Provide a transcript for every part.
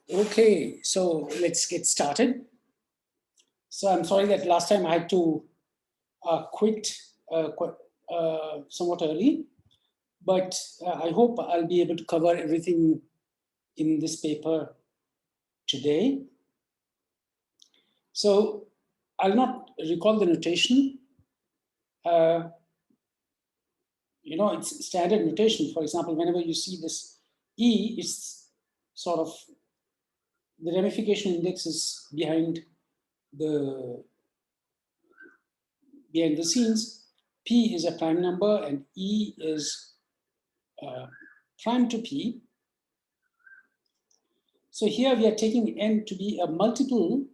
Okay, so let's get started. So I'm sorry that last time I had to quit somewhat early, but I hope I'll be able to cover everything in this paper today. So I'll not recall the notation. It's standard notation. For example, whenever you see this E, it's sort of the ramification index is behind the scenes. P is a prime number and E is prime to P. So here we are taking N to be a multiple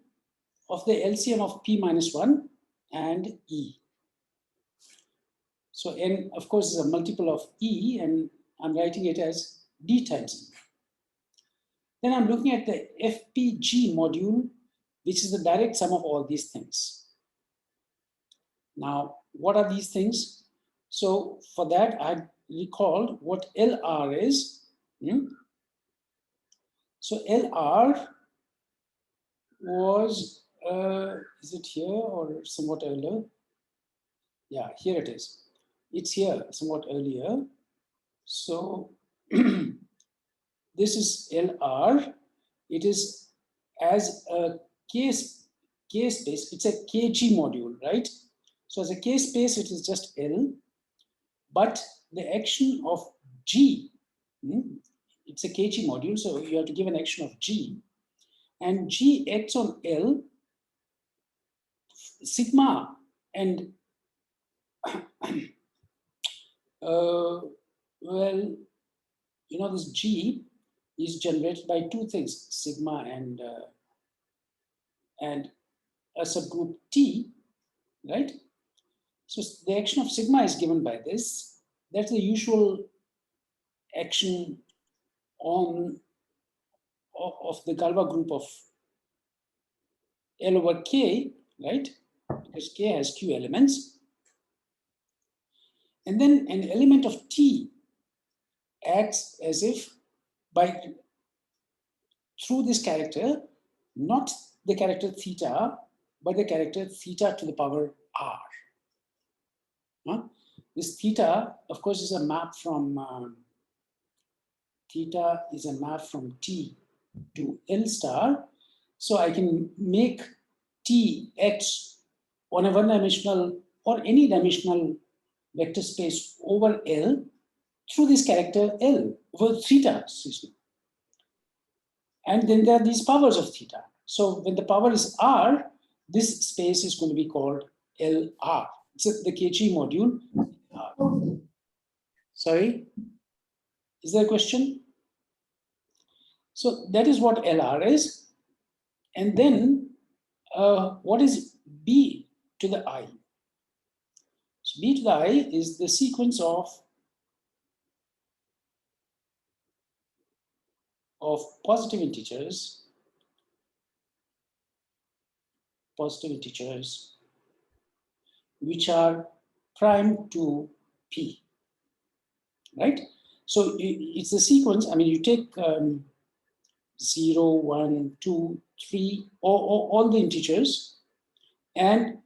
of the LCM of P minus 1 and E. So N, of course, is a multiple of E, and I'm writing it as D times E. Then I'm looking at the FPG module, which is the direct sum of all these things. Now, what are these things? So for that, I recalled what LR is. So LR was, is it here or somewhat earlier? Yeah, here it is. It's here somewhat earlier. So this is LR. It is as a K space. It's a KG module, right? So as a K space, it is just L. But the action of G, it's a KG module, so you have to give an action of G. And G acts on L, sigma, and well, this G is generated by two things, sigma and a subgroup T, right? So the action of sigma is given by this. That's the usual action of the Galois group of L over K, right? Because K has Q elements. And then an element of T acts as if through this character, not the character theta, but the character theta to the power R. This theta, of course, is a map from theta is a map from T to L star. So I can make T X on a one-dimensional or any dimensional vector space over L through this character L, over theta, excuse me. And then there are these powers of theta. So when the power is R, this space is going to be called LR. It's the KG module. Sorry? Is there a question? So that is what LR is. And then what is B to the I? So B to the I is the sequence of positive integers, which are prime to P, right? So it's the sequence. I mean, you take 0, 1, 2, 3, all the integers, and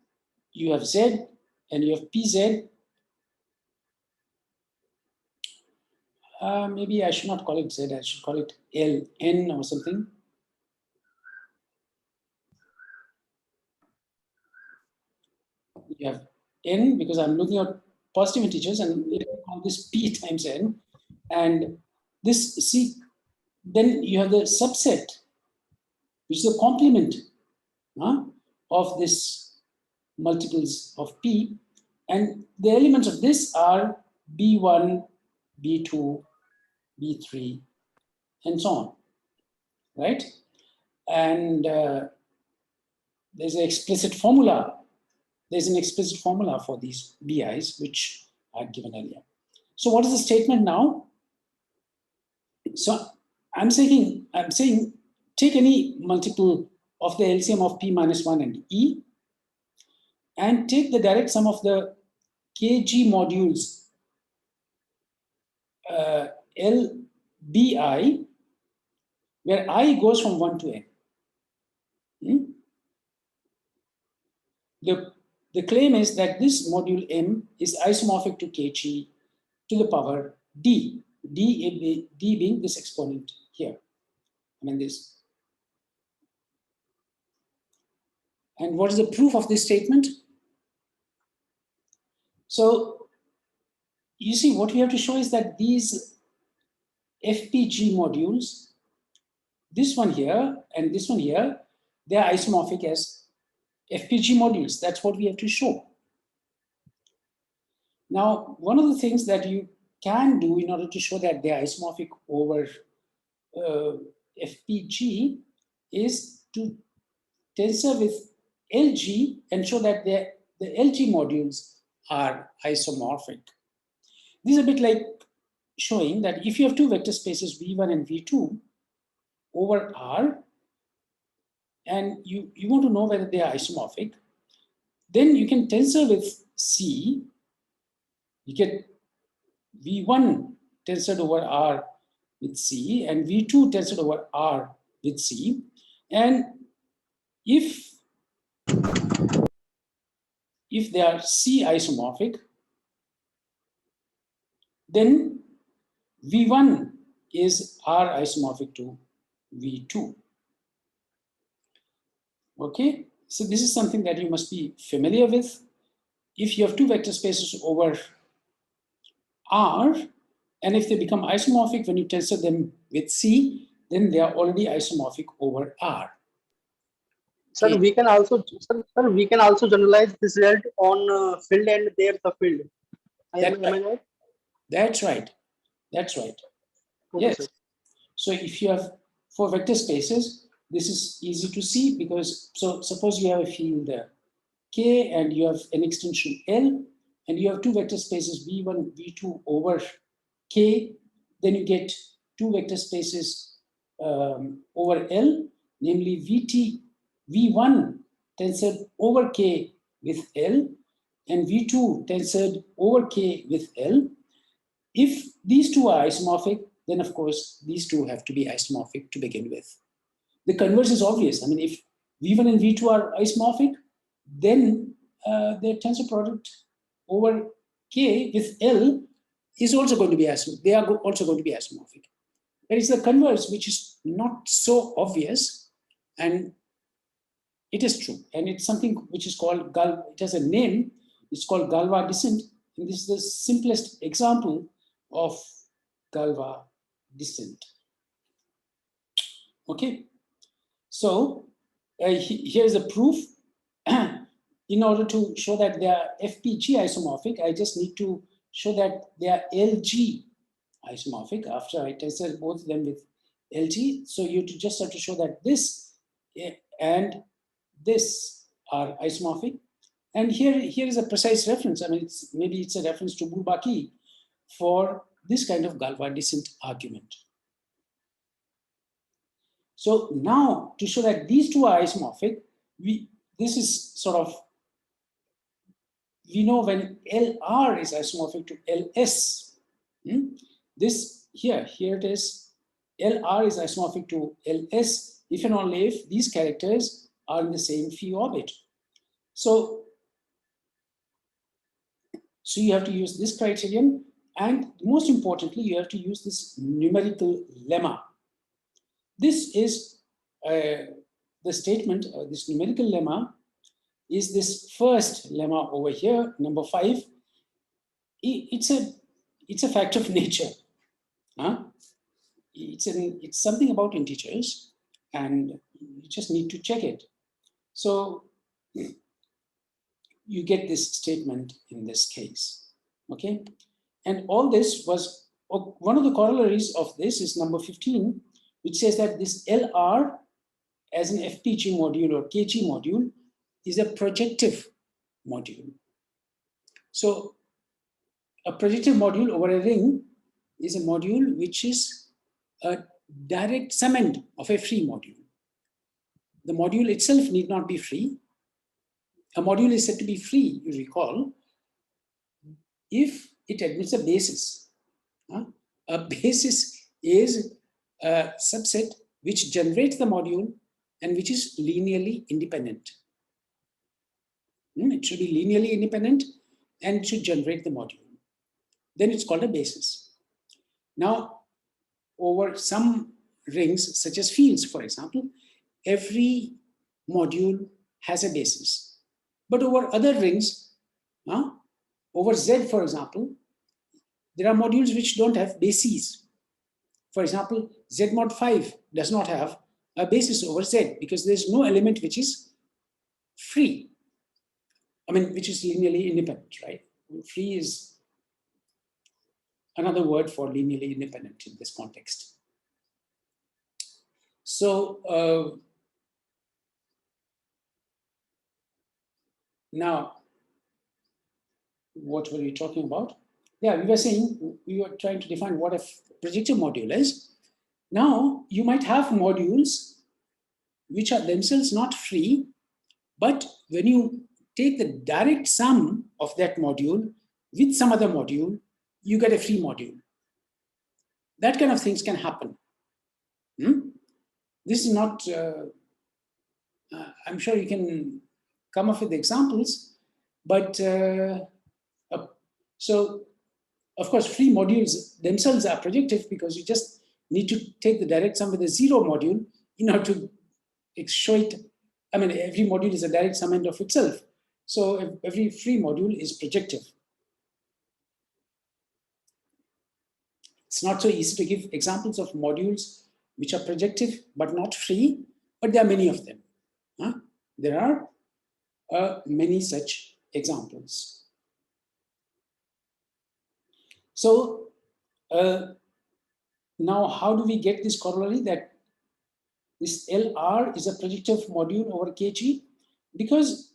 you have Z and you have PZ. Maybe I should not call it Z, I should call it LN or something. You have N because I'm looking at positive integers, and we call this P times N. And this C, then you have the subset, which is a complement of this multiples of P. And the elements of this are B1, B2, B3, and so on, right? And there's an explicit formula. There's an explicit formula for these BIs, which I'd given earlier. So what is the statement now? So I'm saying take any multiple of the LCM of P minus 1 and E, and take the direct sum of the KG modules LBI where I goes from 1 to n. The claim is that this module M is isomorphic to kg to the power d, d being this exponent here. I mean this. And what is the proof of this statement? So you see, what we have to show is that these FPG modules, this one here and this one here, they are isomorphic as FPG modules. That's what we have to show. Now, one of the things that you can do in order to show that they are isomorphic over FPG is to tensor with LG and show that the LG modules are isomorphic. This is a bit like showing that if you have two vector spaces V1 and V2 over R, and you want to know whether they are isomorphic, then you can tensor with C. You get V1 tensored over R with C and V2 tensored over R with C. And if they are C isomorphic, then V1 is R isomorphic to V2. Okay, so this is something that you must be familiar with. If you have two vector spaces over R, and if they become isomorphic when you tensor them with C, then they are already isomorphic over R. Sir, Okay. we can also generalize this result on field and there's the field. Am I right? That's right. That's right. Okay, Yes. sir. So if you have four vector spaces, this is easy to see because, so suppose you have a field K and you have an extension L and you have two vector spaces V1, V2 over K, then you get two vector spaces over L, namely V1 tensored over K with L and V2 tensored over K with L. If these two are isomorphic, then of course these two have to be isomorphic to begin with. The converse is obvious. I mean, if V1 and V2 are isomorphic, then their tensor product over K with L is also going to be isomorphic. They are also going to be isomorphic. There is the converse, which is not so obvious, and it is true. And it's something which is called, it has a name, it's called Galois descent. And this is the simplest example of Galois descent. Okay, so here's a proof. In order to show that they are FPG isomorphic, I just need to show that they are LG isomorphic after I tested both of them with LG. So you just have to show that this and this are isomorphic. And here is a precise reference. I mean, maybe it's a reference to Bourbaki for this kind of Galois descent argument. So now, to show that these two are isomorphic, this is sort of, we know when LR is isomorphic to LS. This here it is, LR is isomorphic to LS if and only if these characters are in the same phi orbit. So you have to use this criterion, and most importantly, you have to use this numerical lemma. This is the statement, this numerical lemma is this first lemma over here, number 5. It's a fact of nature. It's something about integers, and you just need to check it. So you get this statement in this case, okay? And all this was, one of the corollaries of this is number 15, which says that this LR as an FPG module or KG module is a projective module. So a projective module over a ring is a module which is a direct summand of a free module. The module itself need not be free. A module is said to be free, you recall, if it admits a basis. A basis is a subset which generates the module and which is linearly independent. It should be linearly independent and it should generate the module. Then it's called a basis. Now, over some rings, such as fields, for example, every module has a basis. But over other rings, over Z, for example, there are modules which don't have bases. For example, Z mod 5 does not have a basis over Z because there's no element which is free. I mean, which is linearly independent, right? Free is another word for linearly independent in this context. So now, what were we talking about? Yeah, we were saying, we were trying to define what a projective module is. Now, you might have modules which are themselves not free, but when you take the direct sum of that module with some other module, you get a free module. That kind of things can happen. This is not, I'm sure you can come up with examples, but so of course, free modules themselves are projective because you just need to take the direct sum with a zero module in order to show it. I mean, every module is a direct sum of itself. So every free module is projective. It's not so easy to give examples of modules which are projective but not free, but there are many of them. There are many such examples. So now how do we get this corollary that this LR is a projective module over KG? Because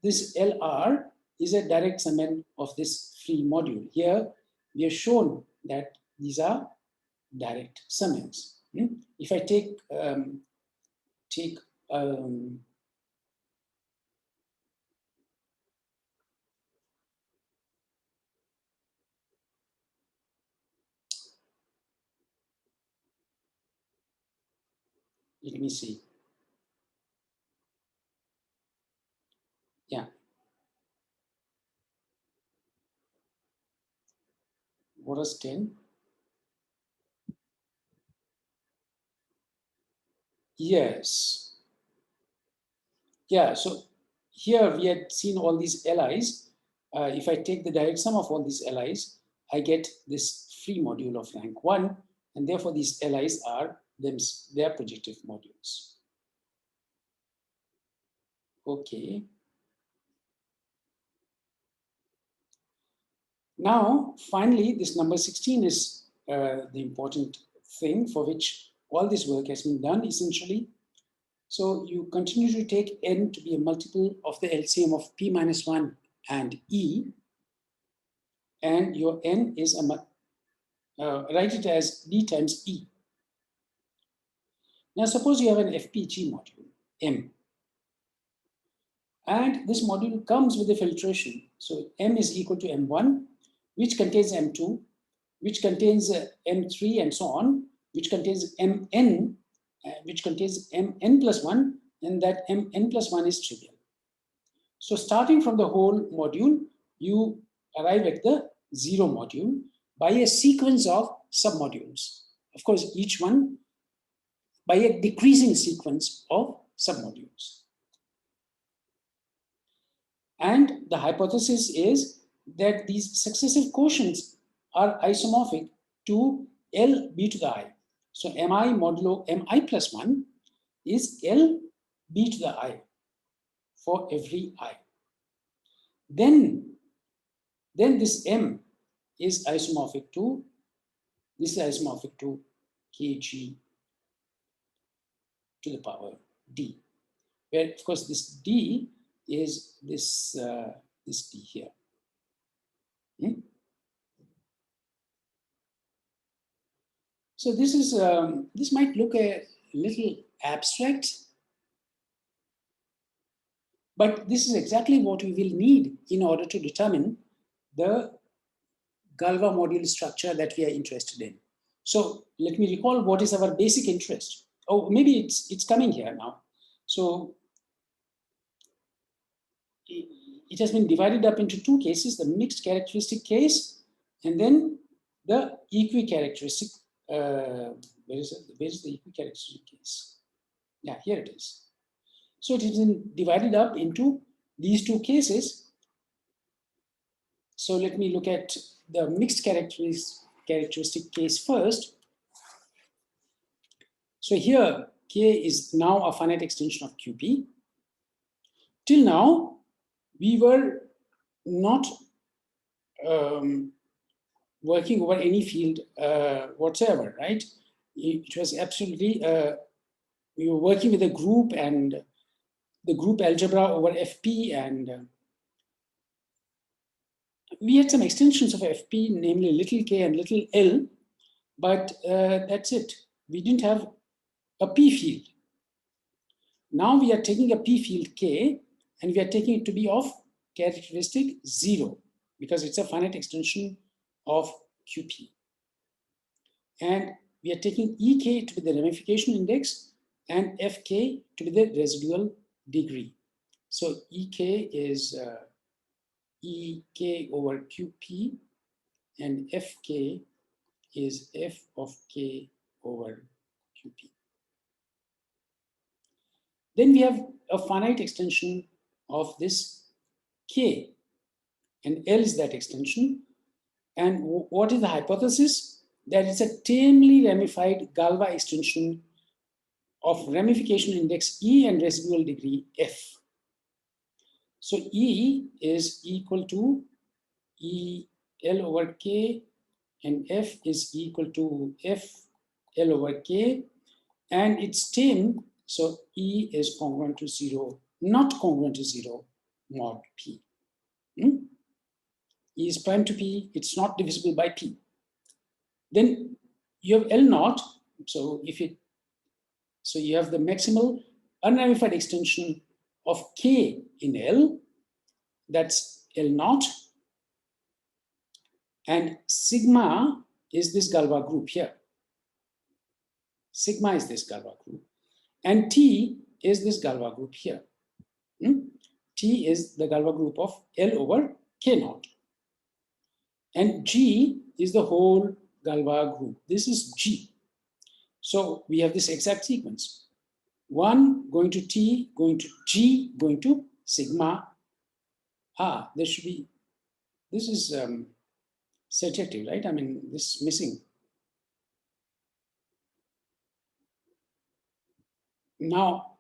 this LR is a direct summand of this free module. Here we have shown that these are direct summands. If I take let me see. Yeah. What is 10? Yes. Yeah, so here we had seen all these LIs. If I take the direct sum of all these LIs, I get this free module of rank 1, and therefore these LIs are their projective modules. Okay. Now, finally, this number 16 is the important thing for which all this work has been done, essentially. So you continue to take n to be a multiple of the LCM of p minus 1 and e, and your n is write it as d times e. Now suppose you have an FPG module, m, and this module comes with a filtration. So m is equal to m1, which contains m2, which contains m3 and so on, which contains mn, which contains mn plus 1, and that mn plus 1 is trivial. So starting from the whole module, you arrive at the zero module by a sequence of submodules. Of course, each one by a decreasing sequence of submodules. And the hypothesis is that these successive quotients are isomorphic to L b to the I. So mi modulo mi plus 1 is L b to the I for every I. Then this m is isomorphic to, this is isomorphic to kg to the power d, where of course this d is this d here. So this is this might look a little abstract, but this is exactly what we will need in order to determine the Galois module structure that we are interested in. So let me recall what is our basic interest. Oh, maybe it's coming here now. So it has been divided up into two cases, the mixed characteristic case and then the equi-characteristic. Where is it? Where is the equi-characteristic case? Yeah, here it is. So it has been divided up into these two cases. So let me look at the mixed characteristic case first. So here, K is now a finite extension of QP. Till now, we were not working over any field whatsoever, right? It was absolutely, we were working with a group and the group algebra over FP, and we had some extensions of FP, namely little k and little l, but that's it. We didn't have a P field. Now we are taking a P field K and we are taking it to be of characteristic 0 because it's a finite extension of QP. And we are taking EK to be the ramification index and FK to be the residual degree. So EK is EK over QP and Fk is F of K over QP. Then we have a finite extension of this K, and L is that extension. And what is the hypothesis? That it's a tamely ramified Galois extension of ramification index E and residual degree F. So E is equal to E L over K and F is equal to F L over K, and it's tame, so E is congruent to 0, not congruent to 0 mod P. E is prime to P, it's not divisible by P. Then you have L naught, so so you have the maximal unramified extension of K in L, that's L naught, and sigma is this Galois group here. Sigma is this Galois group, and T is this Galois group here. T is the Galois group of L over K naught. And G is the whole Galois group. This is G. So we have this exact sequence. 1 going to T, going to G, going to sigma. There should be, this is surjective, right? I mean, this is missing. Now,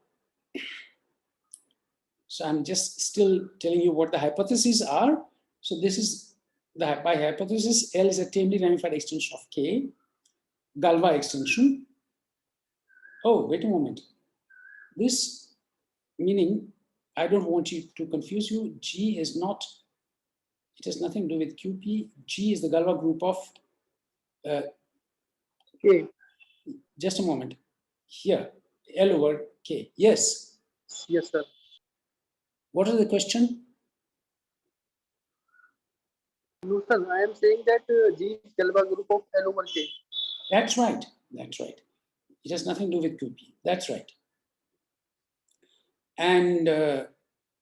so I'm just still telling you what the hypotheses are. So this is, by hypothesis, L is a tamely ramified extension of K, Galois extension. Oh, wait a moment. This meaning, I don't want you to confuse you. G is not, it has nothing to do with QP. G is the Galois group of, K. Just a moment. Here, L over K. Yes. Yes, sir. What is the question? No, sir. I am saying that G is Galois group of L over K. That's right. That's right. It has nothing to do with QP. That's right. And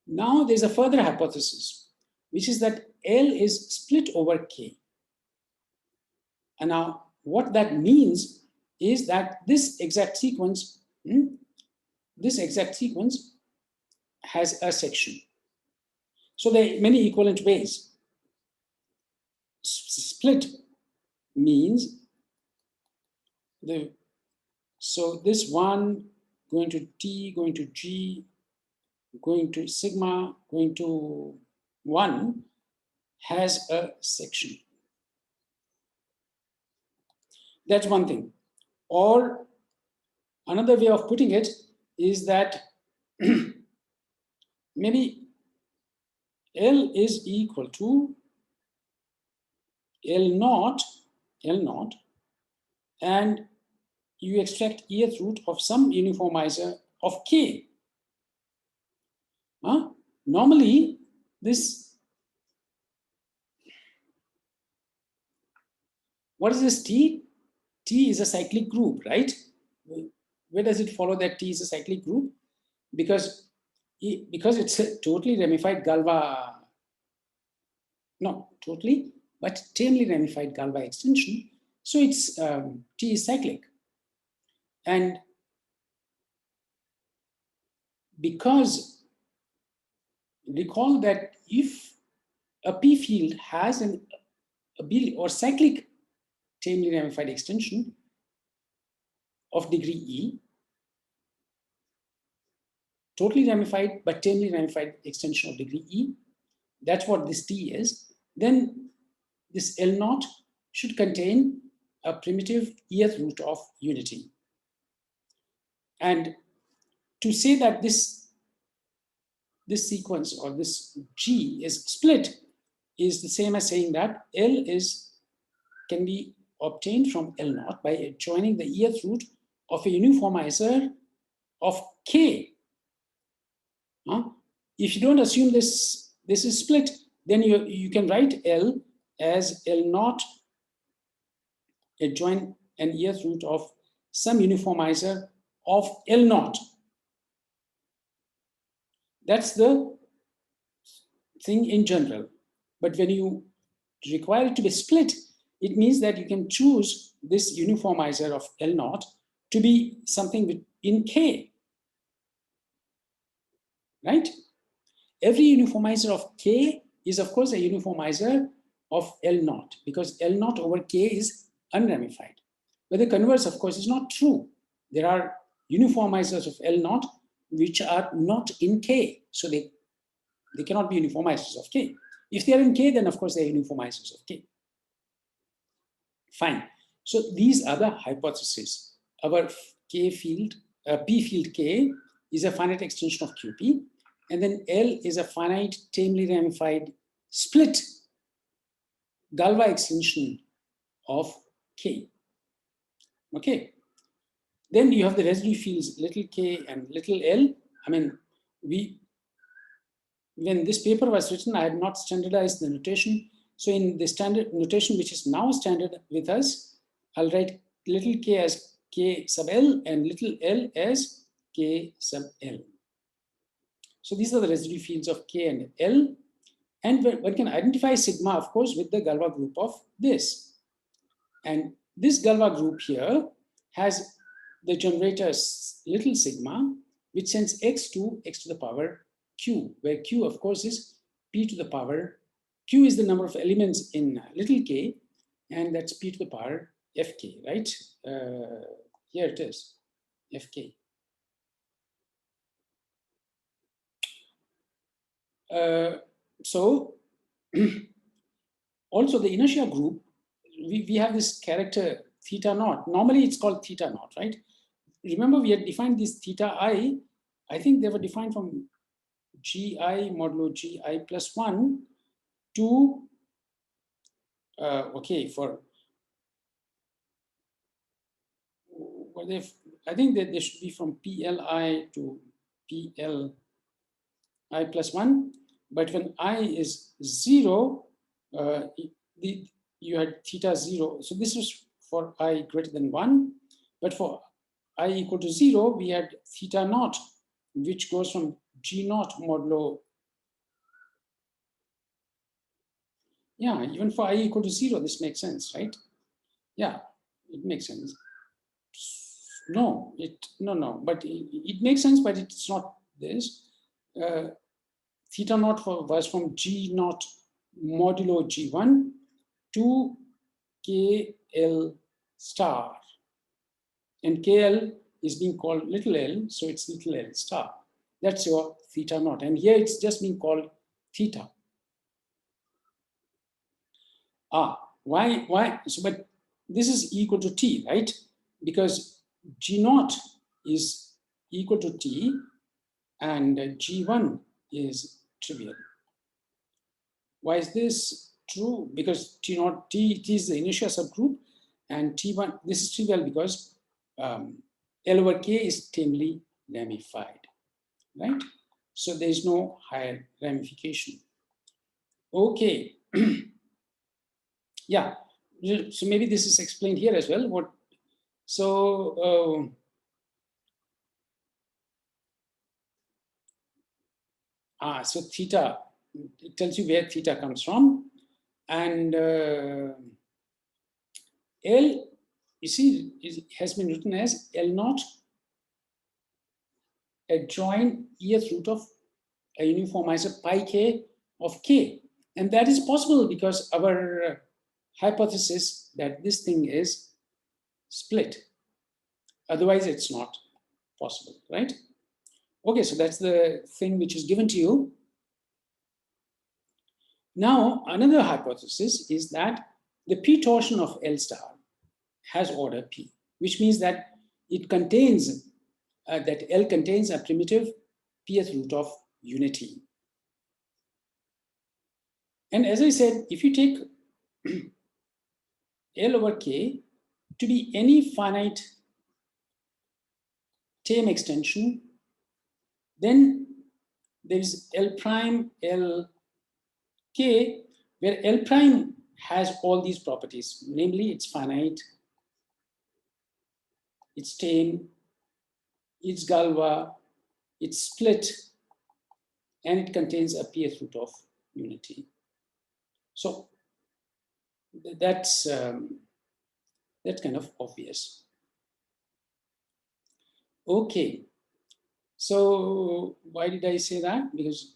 now there's a further hypothesis, which is that L is split over K. And now what that means is that this exact sequence has a section. So there are many equivalent ways. Split means so this one going to T, going to G, going to sigma, going to 1 has a section. That's one thing. Or another way of putting it is that maybe L is equal to L naught, and you extract Eth root of some uniformizer of K. Normally, this, what is this T? T is a cyclic group, right? where does it follow that T is a cyclic group? Because it's a totally ramified Galois, not totally, but tamely ramified Galois extension. So it's T is cyclic. And because recall that if a P field has an abelian or cyclic tamely ramified extension of degree E, totally ramified but tamely ramified extension of degree E, that's what this T is, then this L0 should contain a primitive Eth root of unity. And to say that this sequence or this G is split is the same as saying that L can be obtained from L0 by joining the Eth root of a uniformizer of K. If you don't assume this is split, then you can write L as L0 adjoin an Eth root of some uniformizer of L0. That's the thing in general. But when you require it to be split, it means that you can choose this uniformizer of L0 to be something in K, right? Every uniformizer of K is, of course, a uniformizer of L0 because L0 over K is unramified. But the converse, of course, is not true. There are uniformizers of L0 which are not in K. So they cannot be uniformizers of K. If they are in K, then of course they are uniformizers of K. Fine. So these are the hypotheses. Our K field, P field K is a finite extension of QP. And then L is a finite tamely ramified split Galois extension of K. Okay. Then you have the residue fields little k and little l. I mean, when this paper was written, I had not standardized the notation. So in the standard notation, which is now standard with us, I'll write little k as k sub l and little l as k sub l. So these are the residue fields of k and l. And one can identify sigma, of course, with the Galois group of this. And this Galois group here has the generator little sigma, which sends x to the power q, where q, of course, is p to the power. Q is the number of elements in little k, and that's p to the power fk, right? Here it is, fk. So also the inertia group, we have this character theta naught. Normally it's called theta naught, right? Remember we had defined this theta I think they were defined from gi modulo gi plus 1 to, okay, for, well, I think that they should be from PLI to PLI plus 1. But when I is 0, you had theta 0. So this was for I greater than 1. But for I equal to 0, we had theta naught, which goes from G naught modulo. Yeah, even for I equal to 0, this makes sense, right? Yeah, it makes sense. No, but it makes sense, but it's not this. Theta naught was from G naught modulo G1 to KL star. And KL is being called little l, so it's little l star. That's your theta naught. And here it's just being called theta. Why? So, but this is equal to t, right? Because G naught is equal to t and G1 is trivial. Why is this true? Because T is the inertia subgroup, and T1, this is trivial because L over K is tamely ramified, right? So there is no higher ramification. Okay. Yeah. So maybe this is explained here as well. So theta, it tells you where theta comes from. And L, you see, it has been written as L naught adjoin eth root of a uniformizer pi k of k. And that is possible because our hypothesis that this thing is split. Otherwise, it's not possible, right? Okay, so that's the thing which is given to you. Now, another hypothesis is that the p torsion of L star has order p, which means that it contains, that L contains a primitive pth root of unity. And as I said, if you take L over k to be any finite tame extension, then there is L prime L k, where L prime has all these properties, namely it's finite, it's tame, it's Galois, it's split, and it contains a pth root of unity. So that's kind of obvious. Okay, so why did I say that? Because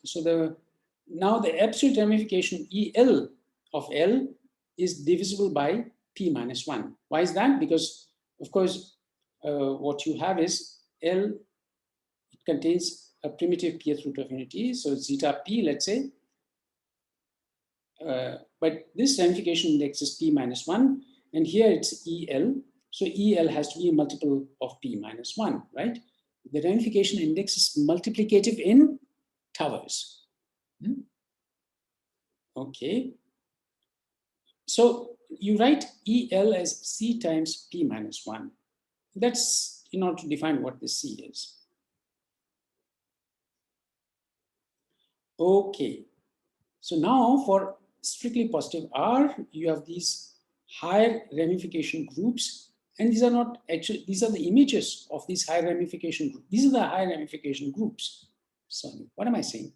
now the absolute ramification EL of L is divisible by p minus 1. Why is that? Because of course what you have is L, it contains a primitive pth root of unity, so zeta p, let's say. But this ramification index is p minus 1, and here it's EL. So EL has to be a multiple of p minus 1, right? The ramification index is multiplicative in towers. Okay. So you write EL as C times p minus 1. That's in order to define what this C is. Okay. So now for strictly positive R, you have these higher ramification groups, and these are not actually, these are the images of these high ramification groups. These are the high ramification groups. Sorry, what am I saying?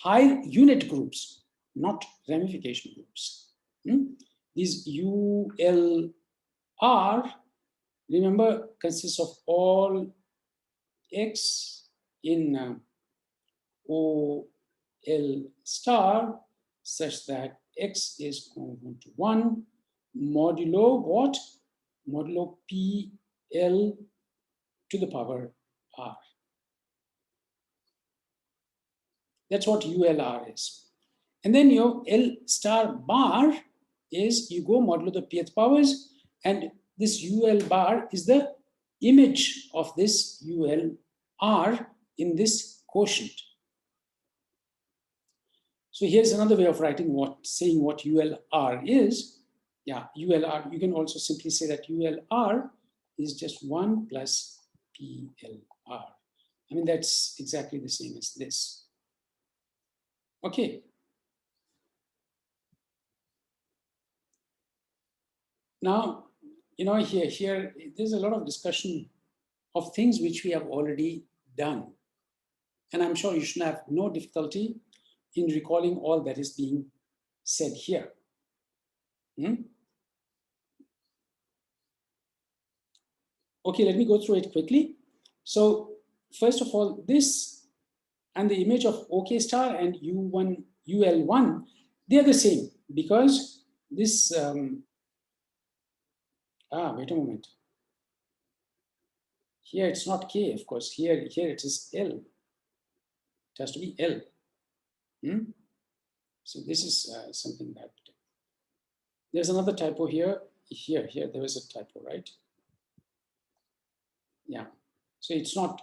High unit groups, not ramification groups. These ULR, remember, consists of all X in OL star such that X is congruent to 1 modulo what? Modulo PL to the power R. That's what ULR is. And then your L star bar is you go modulo the pth powers, and this UL bar is the image of this ULR in this quotient. So here's another way of writing saying what ULR is. Yeah, ULR, you can also simply say that ULR is just 1 plus PLR. I mean, that's exactly the same as this. Okay. Now, here, there's a lot of discussion of things which we have already done. And I'm sure you should have no difficulty in recalling all that is being said here. Okay, let me go through it quickly. So first of all, this and the image of OK star and U1, UL1, they are the same because this, wait a moment. Here it's not K, of course. Here it is L. It has to be L. So this is something that, there's another typo here. Here, there is a typo, right? Yeah. So it's not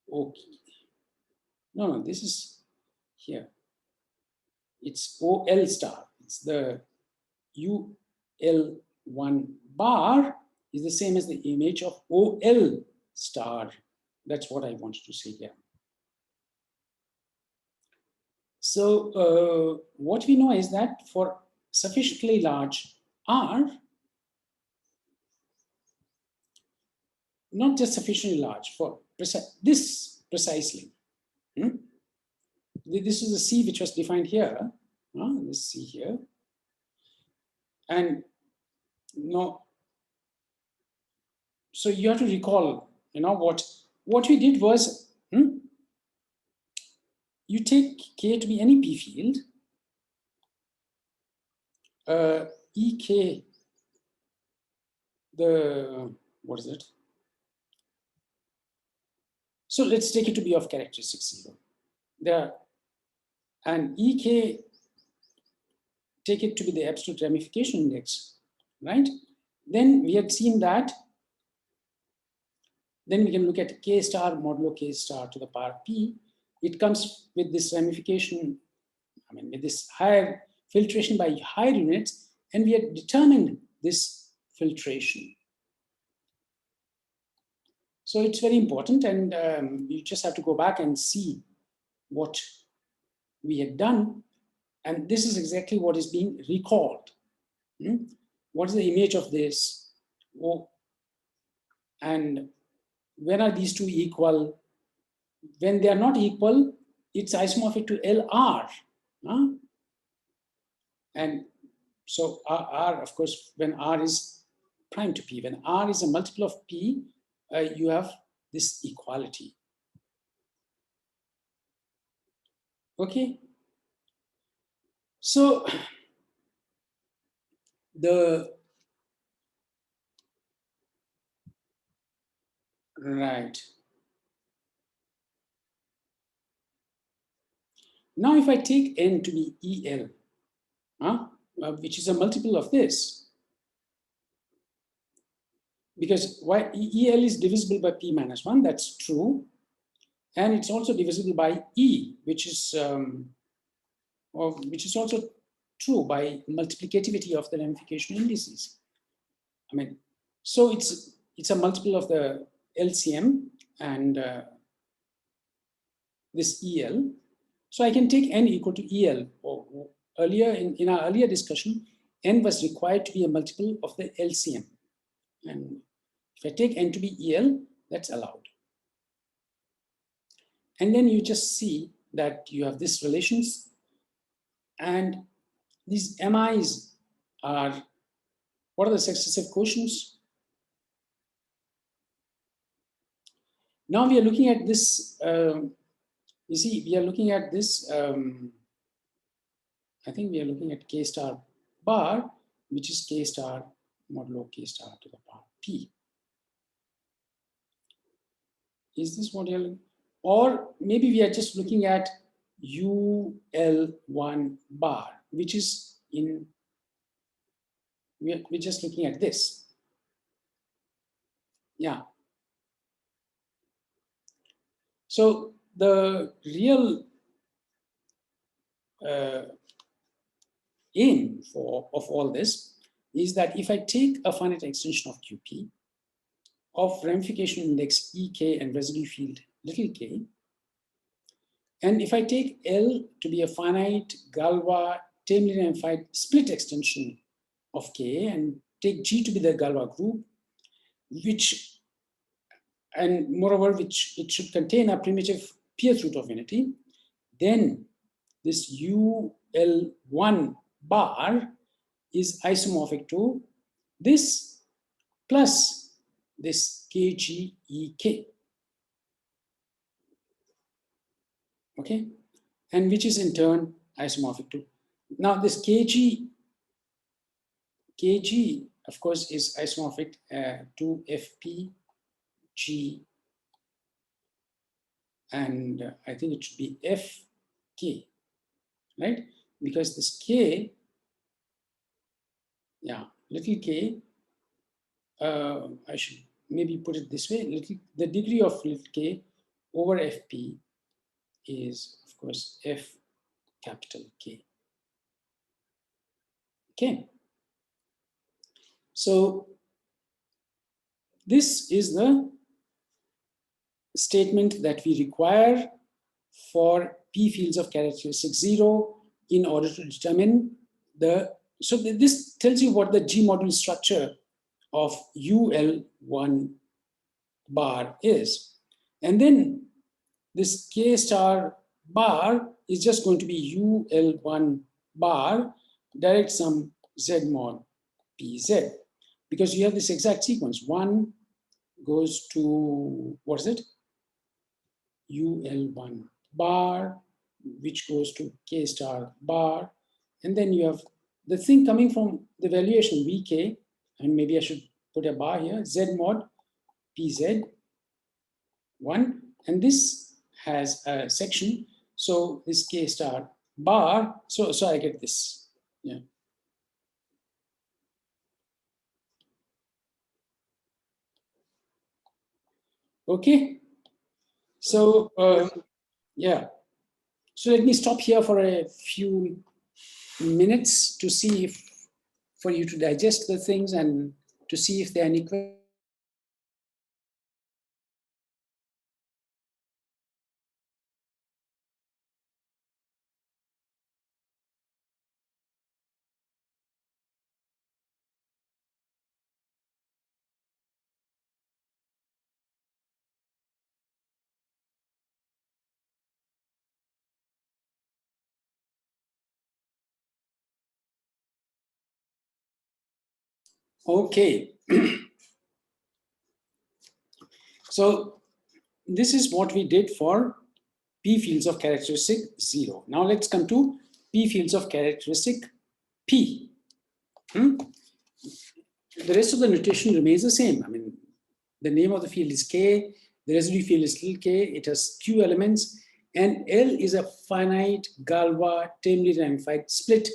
OK. No, this is here. It's OL star. It's the UL1 bar is the same as the image of OL star. That's what I wanted to say here. So what we know is that for sufficiently large R, not just sufficiently large, for this precisely, this is the C which was defined here, this C here. And no, so you have to recall, what we did was, you take K to be any P field, EK, what is it? So let's take it to be of characteristic 0. There, and EK, take it to be the absolute ramification index, right? Then we had seen that, then we can look at K star modulo K star to the power P. It comes with this ramification, with this higher filtration by higher units, and we had determined this filtration. So it's very important, and you just have to go back and see what we had done, and this is exactly what is being recalled. What is the image of this? And when are these two equal? When they are not equal, it's isomorphic to LR. And so R, of course, when R is prime to P, when R is a multiple of P, you have this equality. Okay. So right. Now, if I take N to be EL, which is a multiple of this, because EL is divisible by P minus 1, that's true. And it's also divisible by E, which is also true by multiplicativity of the ramification indices. So it's a multiple of the LCM and this EL. So I can take N equal to EL. Earlier in our earlier discussion, N was required to be a multiple of the LCM. And if I take N to be EL, that's allowed. And then you just see that you have these relations, and these MIs are, what are the successive quotients? Now we are looking at this, you see, we are looking at this, I think we are looking at K star bar, which is K star modulo K star to the power P. Is this what you're looking? Or maybe we are just looking at UL1 bar, which is we're just looking at this. Yeah. So the real aim of all this is that if I take a finite extension of QP of ramification index EK and residue field little k, and if I take L to be a finite Galois terminally ramified split extension of K and take G to be the Galois group, and moreover, which it should contain a primitive Pth root of unity, then this UL1 bar is isomorphic to this plus this KGEK. Okay, and which is in turn isomorphic to, now this KG of course is isomorphic to FPG, and I think it should be FK, right? Because this K, yeah, little k, I should maybe put it this way, the degree of little k over FP is, of course, F capital K. Okay. So this is the statement that we require for P fields of characteristic 0 in order to determine so this tells you what the G module structure of UL1 bar is. And then this K star bar is just going to be UL1 bar direct sum Z mod PZ, because you have this exact sequence. 1 goes to, what is it? UL1 bar, which goes to K star bar. And then you have the thing coming from the valuation VK, and maybe I should put a bar here, Z mod PZ 1. And this has a section. So this K star bar, so I get this. Yeah. Okay. So yeah. So let me stop here for a few minutes to see if, for you to digest the things and to see if there are any questions. Okay. So this is what we did for P fields of characteristic 0. Now let's come to P fields of characteristic P. The rest of the notation remains the same. I mean, the name of the field is K, the residue field is little k, it has Q elements, and L is a finite Galois termly ramified split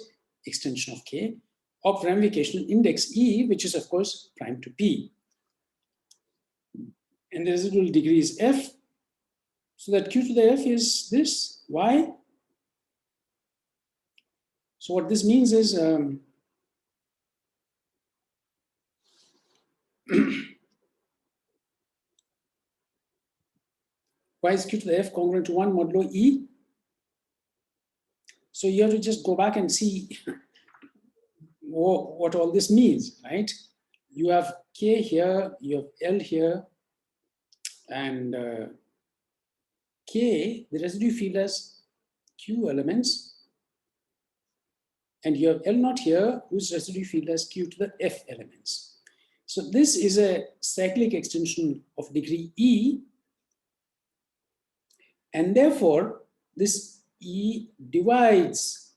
extension of K of ramification index E, which is of course prime to P. And the residual degree is F, so that Q to the F is this. Why? So what this means is why is Q to the F congruent to 1 modulo E? So you have to just go back and see what all this means, right? You have K here, you have L here, and K, the residue field has Q elements, and you have L naught here, whose residue field has Q to the F elements. So this is a cyclic extension of degree E, and therefore this E divides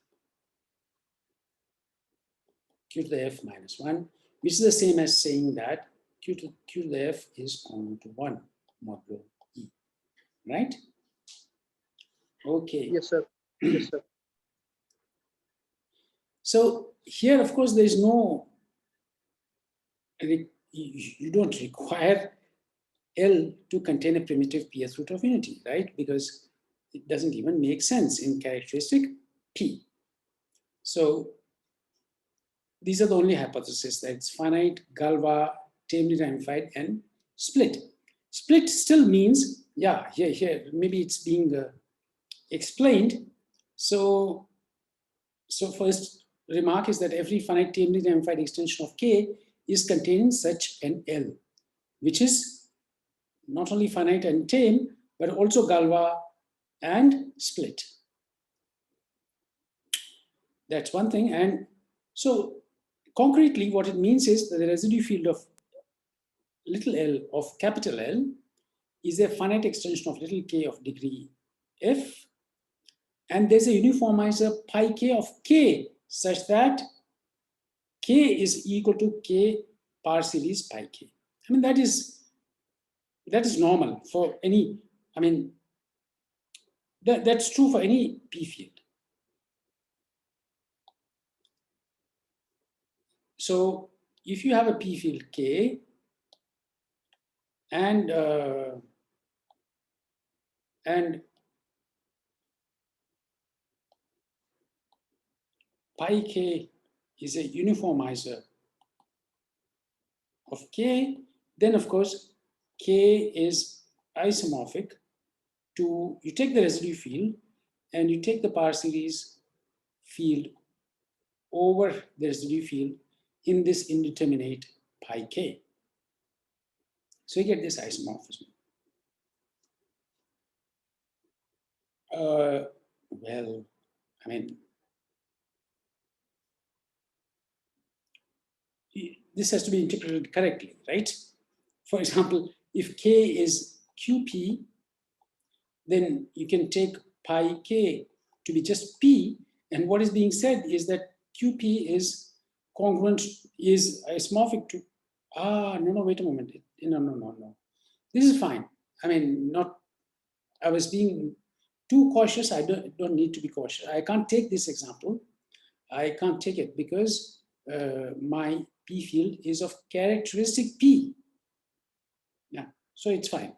Q to the F minus 1, which is the same as saying that Q to the F is congruent to 1 modulo E, right? Okay. Yes, sir. Yes, sir. So here, of course, there is no, you don't require L to contain a primitive pth root of unity, right? Because it doesn't even make sense in characteristic P. So these are the only hypotheses, that it's finite, Galois, termly ramified, and split. Split still means, yeah, here, maybe it's being explained. So first remark is that every finite termly ramified extension of K is containing such an L, which is not only finite and tame, but also Galois and split. That's one thing. And so concretely, what it means is that the residue field of little l of capital L is a finite extension of little k of degree F. And there's a uniformizer pi k of K such that K is equal to K power series pi K. I mean, that is normal for any, I mean, that's true for any P field. So if you have a P field K and pi K is a uniformizer of K, then of course K is isomorphic to, you take the residue field and you take the power series field over the residue field in this indeterminate pi K. So you get this isomorphism. Well, I mean, this has to be interpreted correctly, right? For example, if k is qp, then you can take pi k to be just p, and what is being said is that qp is congruent, is isomorphic to, no, wait a moment. No. This is fine. I mean, I was being too cautious. I don't need to be cautious. I can't take this example. I can't take it because my P field is of characteristic P. Yeah, so it's fine.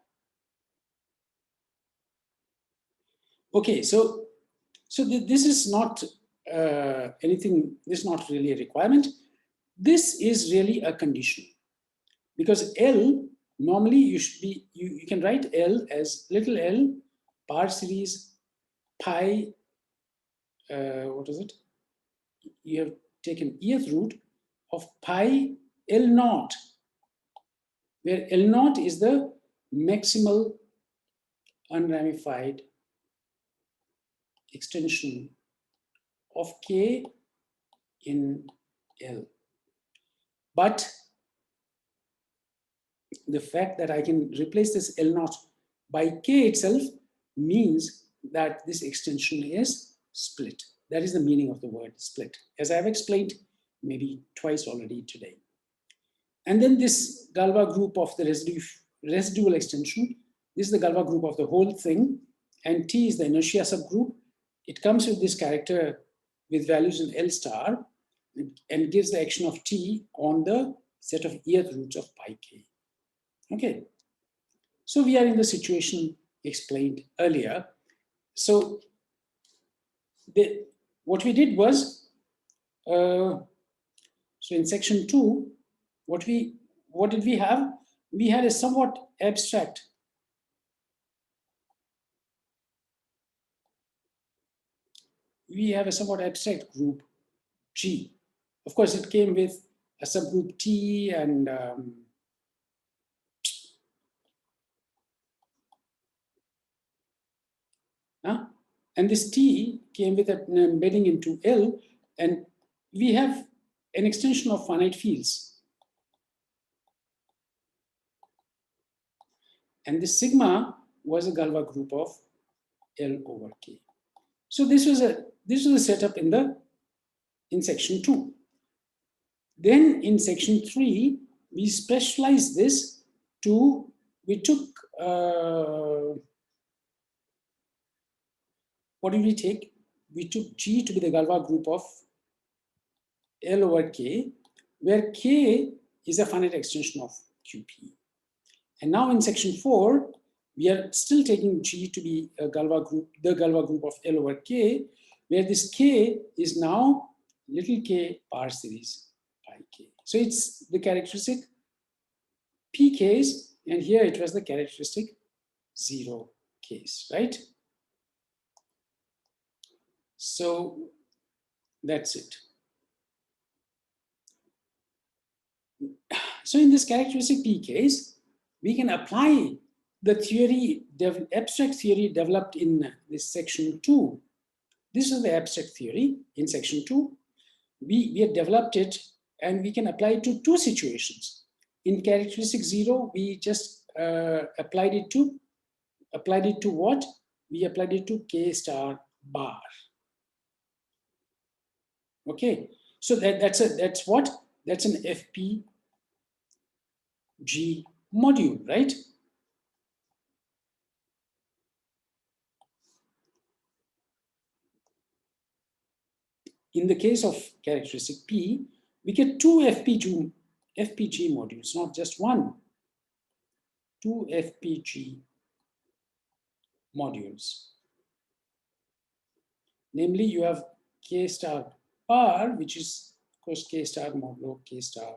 Okay, so this is not anything. This is not really a requirement. This is really a condition, because L normally you can write L as little l power series pi. What is it? You have taken eth root of pi L naught, where L naught is the maximal unramified extension of K in L. But the fact that I can replace this L naught by K itself means that this extension is split. That is the meaning of the word split, as I've explained maybe twice already today. And then this Galois group of the residual extension, this is the Galois group of the whole thing, and T is the inertia subgroup. It comes with this character with values in L star and gives the action of T on the set of eth roots of pi k. Okay, so we are in the situation explained earlier. So what we did was, so in section 2, what did we have? We had a somewhat abstract group G. Of course, it came with a subgroup T and and this T came with an embedding into L, and we have an extension of finite fields. And this sigma was a Galois group of L over K. So this was a setup in section 2. Then in section 3, we specialized this to, we took, what did we take? We took G to be the Galois group of L over K, where K is a finite extension of QP. And now in section 4, we are still taking G to be a Galois group, the Galois group of L over K, where this K is now little k power series pi k. So it's the characteristic P case, and here it was the characteristic 0 case, right? So that's it. So in this characteristic P case, we can apply the theory, abstract theory developed in this section 2. This is the abstract theory in section 2. We have developed it, and we can apply it to 2 situations. In characteristic 0, we just applied it to what? We applied it to K star bar. Okay, so that's an FPG module, right? In the case of characteristic P, we get 2 FPG modules, not just one. 2 FPG modules. Namely, you have K star bar, which is, of course, K star modulo K star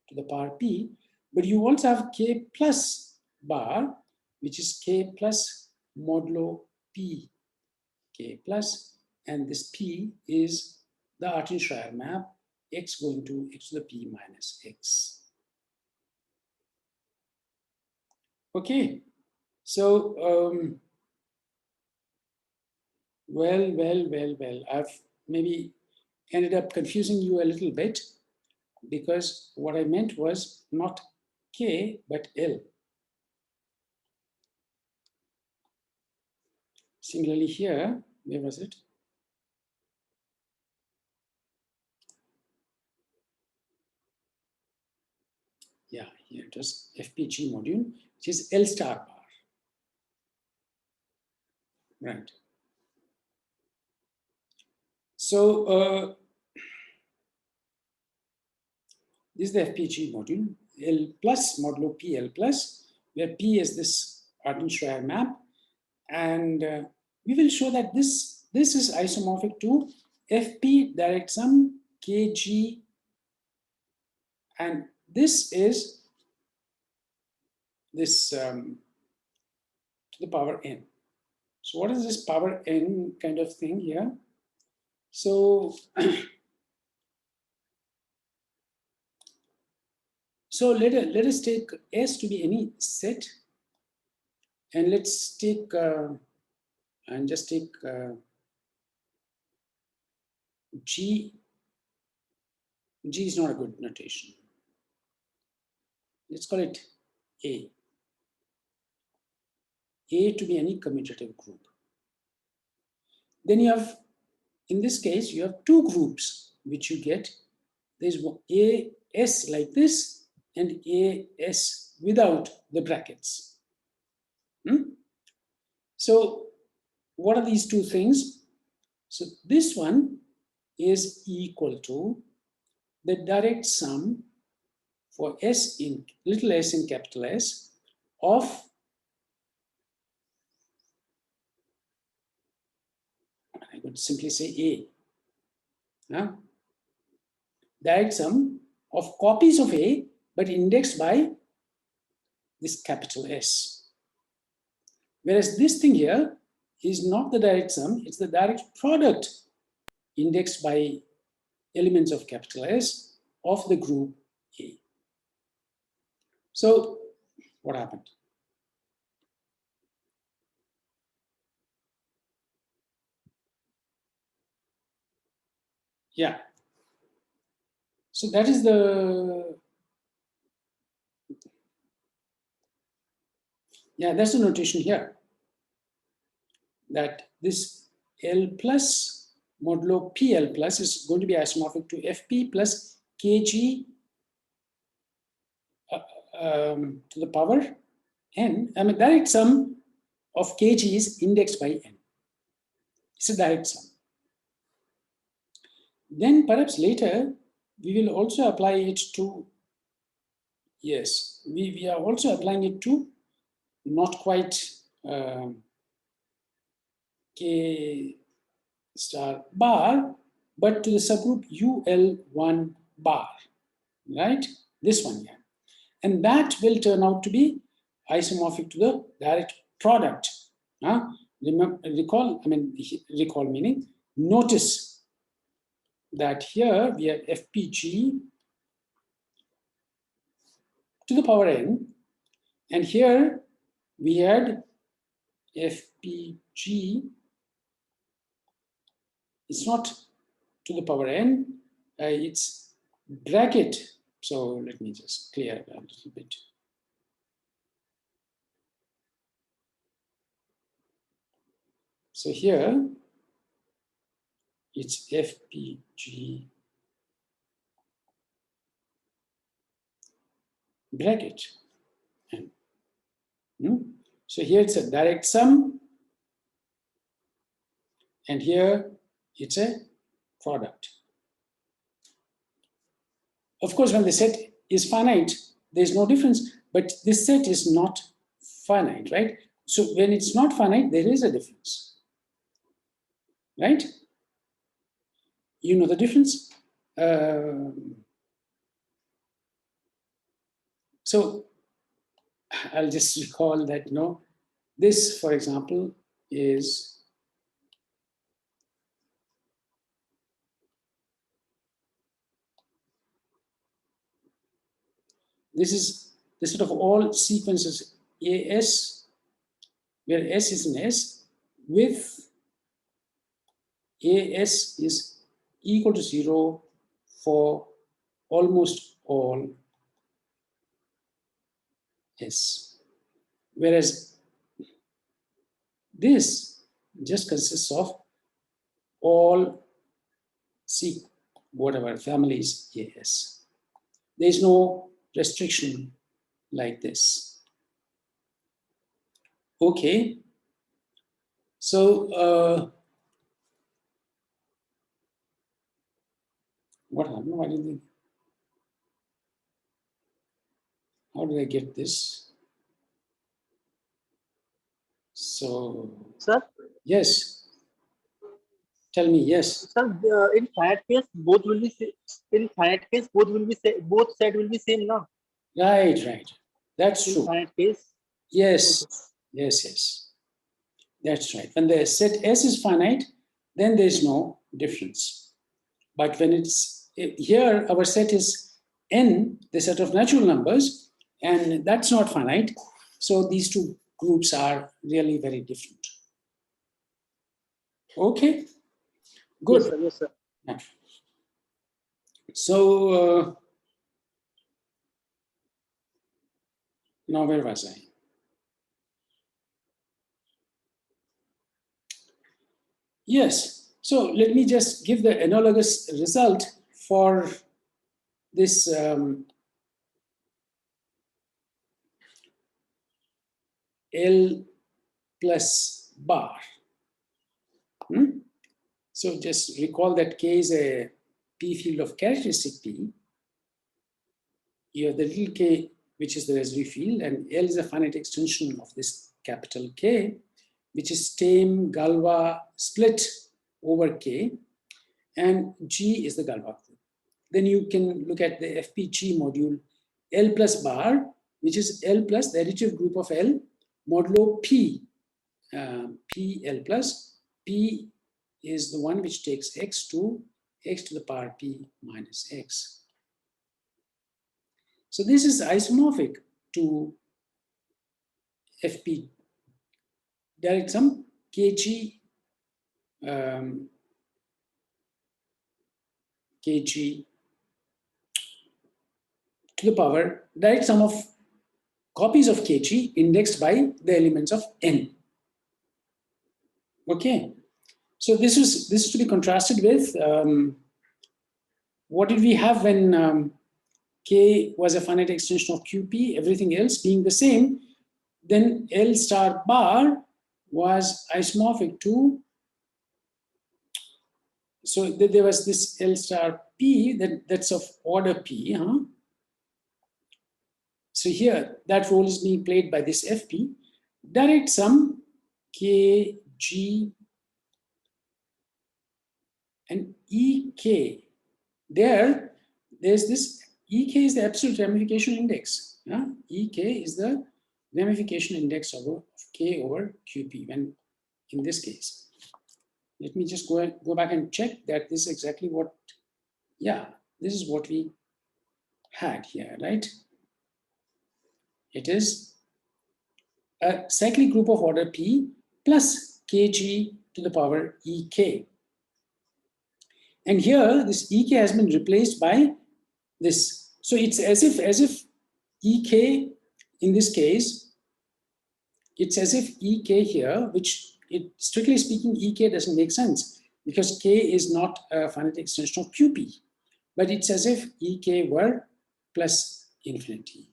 to the power P, but you also have K plus bar, which is K plus modulo P K plus, and this P is the Artin-Schreier map, x going to x to the P minus x. Okay, so Well. I've maybe ended up confusing you a little bit, because what I meant was not K, but L. Similarly here, where was it? Yeah, here it was FPG module, which is L star bar. Right. So this is the FPG module, L plus modulo PL plus, where P is this Artin-Schreier map. And we will show that this is isomorphic to FP direct sum KG, and this is this to the power n. So what is this power n kind of thing here? So so let us take S to be any set, and let's take and just take G. G is not a good notation. Let's call it A. A to be any commutative group. Then you have, in this case, you have two groups which you get. There's AS like this and AS without the brackets. So what are these two things? So this one is equal to the direct sum for S in little s in capital S of I could simply say A. Direct sum of copies of A, but indexed by this capital S. Whereas this thing here is not the direct sum, it's the direct product indexed by elements of capital S of the group A. So what happened? Yeah. So that is that's the notation here. That this L plus modulo PL plus is going to be isomorphic to FP plus KG to the power n. I mean, direct sum of KG is indexed by n. It's a direct sum. Then perhaps later we will also apply it to, yes, we are also applying it to not quite K star bar, but to the subgroup UL1 bar, right? This one here. And that will turn out to be isomorphic to the direct product. Recall meaning, notice that here we have FPG to the power n, and here we had FPG, it's not to the power n, it's bracket. So let me just clear that a little bit. So here it's FPG bracket. So here it's a direct sum, and here it's a product. Of course, when the set is finite, there's no difference, but this set is not finite, right? So when it's not finite, there is a difference, right? You know the difference? So I'll just recall that, this, for example, is this is the set of all sequences AS, where S is an S, with AS is equal to 0 for almost all S. Whereas this just consists of all C, whatever families AS. There is no restriction like this. Okay. So what happened? Why did they? How did I get this? So Sir, yes. Tell me yes. sir, in finite case, both will be in finite case, both set will be same now. Right, right. That's In true. finite case. Yes, Okay. yes, yes. That's right. When the set S is finite, then there is no difference. But when it's here, our set is N, the set of natural numbers, and that's not finite. So these two groups are really very different. Okay, good. Yes, sir. Yes, sir. Yeah. So now where was I? Yes. So let me just give the analogous result for this L plus bar. So just recall that K is a P field of characteristic P. You have the little k, which is the residual field, and L is a finite extension of this capital K, which is Tame Galois split over K, and G is the Galois group. Then you can look at the FPG module L plus bar, which is L plus the additive group of L modulo P. P L plus P is the one which takes x to the power P minus x. So this is isomorphic to FP. Direct sum kg kg to the power direct sum of copies of kg indexed by the elements of n. Okay, so this is to be contrasted with what did we have when k was a finite extension of qp, everything else being the same. Then L star bar was isomorphic to, so there was this L star P that's of order P. So here that role is being played by this FP. Direct sum K, G, and EK. There's this EK is the absolute ramification index. EK is the ramification index of K over QP when in this case. Let me just go back and check that this is exactly what, yeah, this is what we had here, right? It is a cyclic group of order P plus Kg to the power Ek. And here this Ek has been replaced by this. So it's as if Ek in this case, it's as if Ek here, which strictly speaking, Ek doesn't make sense because K is not a finite extension of QP, but it's as if Ek were plus infinity.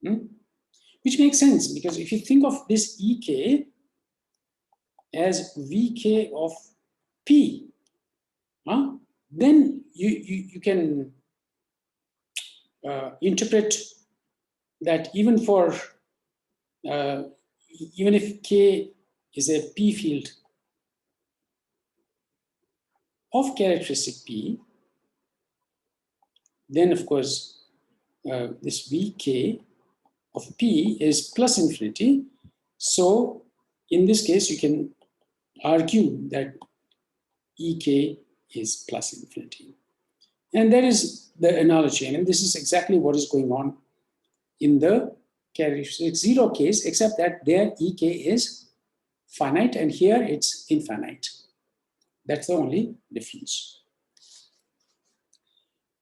Which makes sense because if you think of this Ek as Vk of P, then you can interpret that even for even if K is a P field of characteristic P, then of course this Vk of P is plus infinity. So in this case, you can argue that Ek is plus infinity. And that is the analogy. I mean, this is exactly what is going on in the characteristic zero case, except that there Ek is finite and here it's infinite. That's the only difference.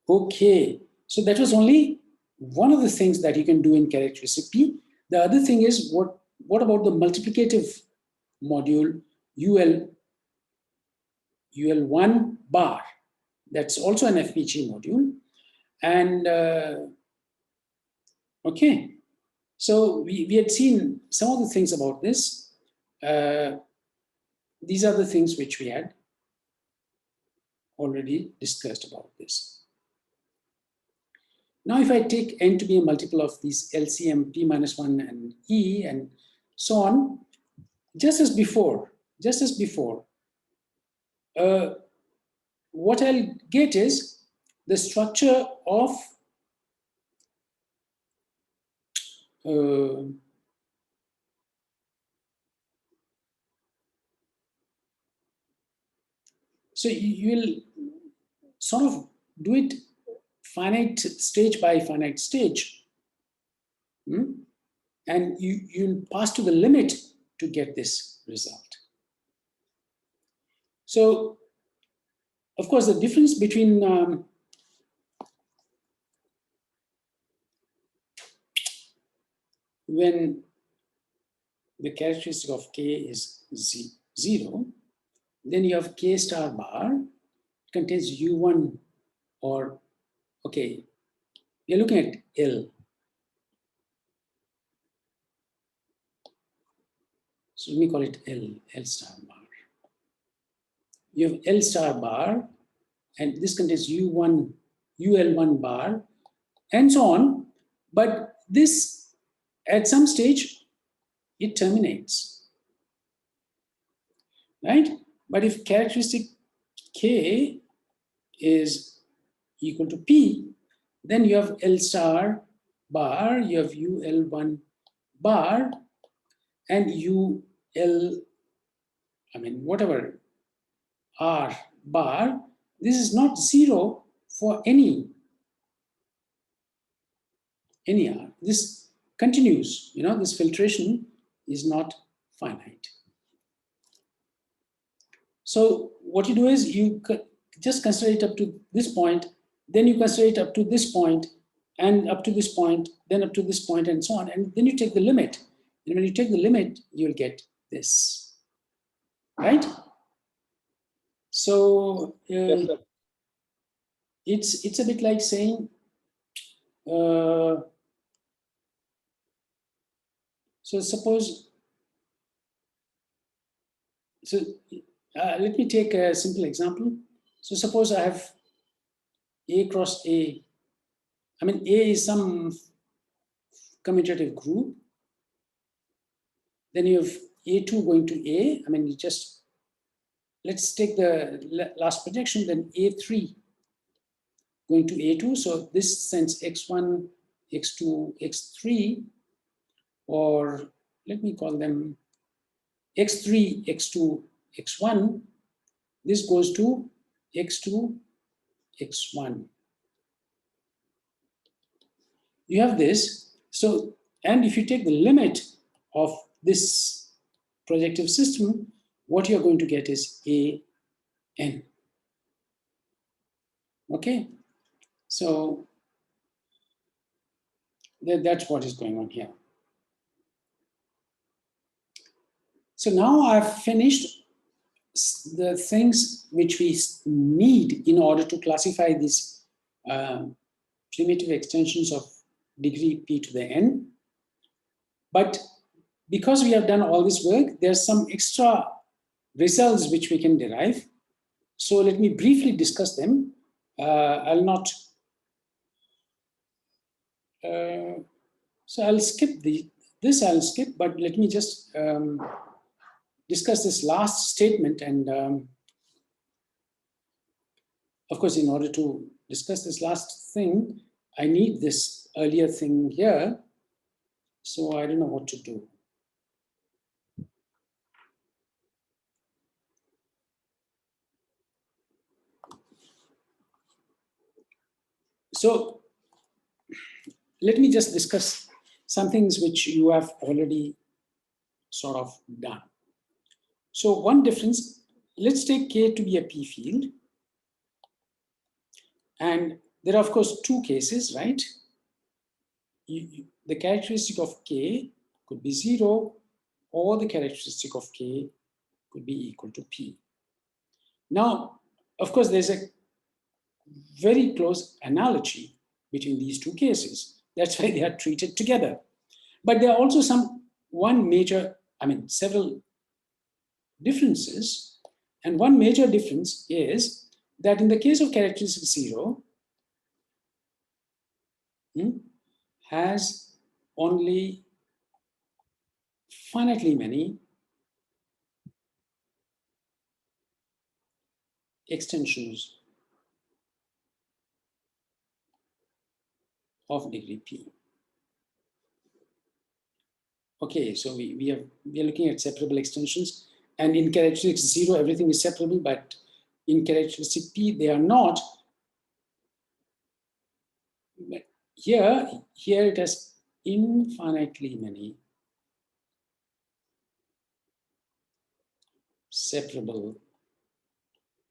Okay, so that was only one of the things that you can do in characteristic P. The other thing is, what about the multiplicative module UL1 bar? That's also an FPG module. And okay, so we had seen some of the things about this. These are the things which we had already discussed about this. Now, if I take n to be a multiple of these LCM P minus 1 and E and so on, just as before, what I'll get is the structure of so you will sort of do it finite stage by finite stage. And you'll pass to the limit to get this result. So, of course, the difference between when the characteristic of k is 0, then you have k star bar, it contains u1 or, okay, you're looking at L. So let me call it L star bar. You have L star bar, and this contains UL1 bar, and so on. But this, at some stage, it terminates, right? But if characteristic K is equal to P, then you have L star bar, you have UL1 bar, and whatever R bar. This is not 0 for any R. This continues, this filtration is not finite. So what you do is you just consider it up to this point, then you consider it up to this point, and up to this point, then up to this point, and so on. And then you take the limit. And when you take the limit, you'll get this, right? So Yes, sir. it's a bit like saying, so suppose, let me take a simple example. So suppose I have A cross A. A is some commutative group. Then you have A2 going to A. Let's take the last projection, then A3 going to A2. So this sends X1, X2, X3, or let me call them X3, X2, X1. This goes to X2, X1. You have this. So, and if you take the limit of this projective system, what you're going to get is AN. Okay? So, that's what is going on here. So now I've finished the things which we need in order to classify these primitive extensions of degree p to the n. But because we have done all this work, there's some extra results which we can derive. So let me briefly discuss them. I'll not, so I'll skip this, but let me just discuss this last statement. And of course, in order to discuss this last thing, I need this earlier thing here. So I don't know what to do. So let me just discuss some things which you have already sort of done. So one difference, let's take K to be a P field. And there are, of course, two cases, right? The characteristic of K could be 0, or the characteristic of K could be equal to P. Now, of course, there's a very close analogy between these two cases. That's why they are treated together. But there are also several differences. And one major difference is that in the case of characteristic 0, has only finitely many extensions of degree P. Okay, so we are looking at separable extensions, and in characteristic 0, everything is separable, but in characteristic P, they are not. But here it has infinitely many separable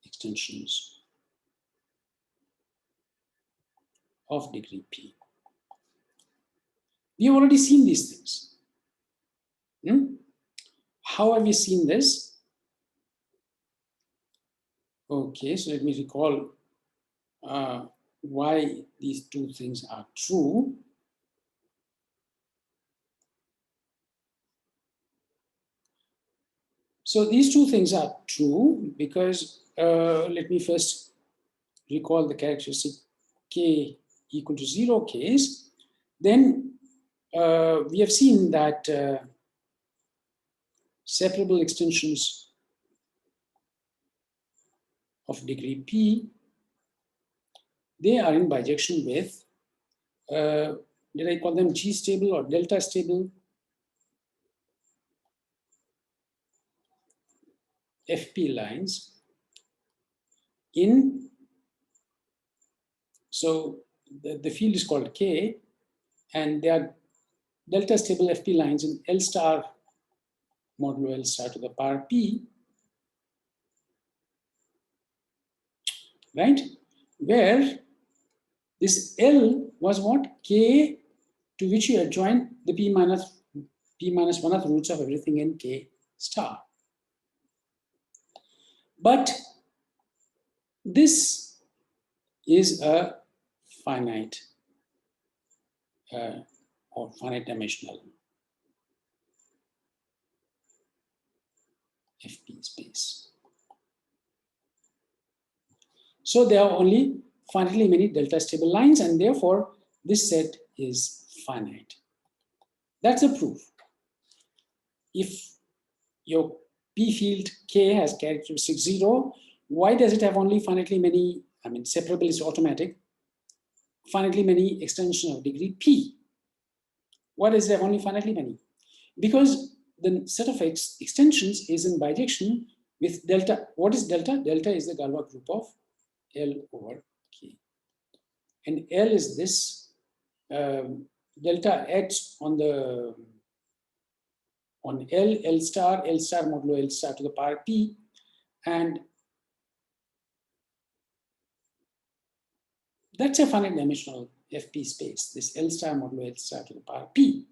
extensions of degree P. We have already seen these things. How have we seen this? Okay, so let me recall why these two things are true. So these two things are true because, let me first recall the characteristic K equal to 0 case. Then we have seen that separable extensions of degree P, they are in bijection with, did I call them G stable or delta stable FP lines so the field is called K, and they are delta stable FP lines in L star modulo L star to the power P, right? Where this L was what? K to which you adjoin the P minus 1th roots of everything in K star. But this is a finite or finite dimensional FP space. So there are only finitely many delta stable lines, and therefore this set is finite. That's a proof. If your P field K has characteristic 0, why does it have only finitely many, separable is automatic, finitely many extensions of degree P? Why does it have only finitely many? Because the set of extensions is in bijection with delta. What is delta? Delta is the Galois group of L over K. And L is this delta H on L star modulo L star to the power P, and that's a finite dimensional FP space, this L star modulo L star to the power P.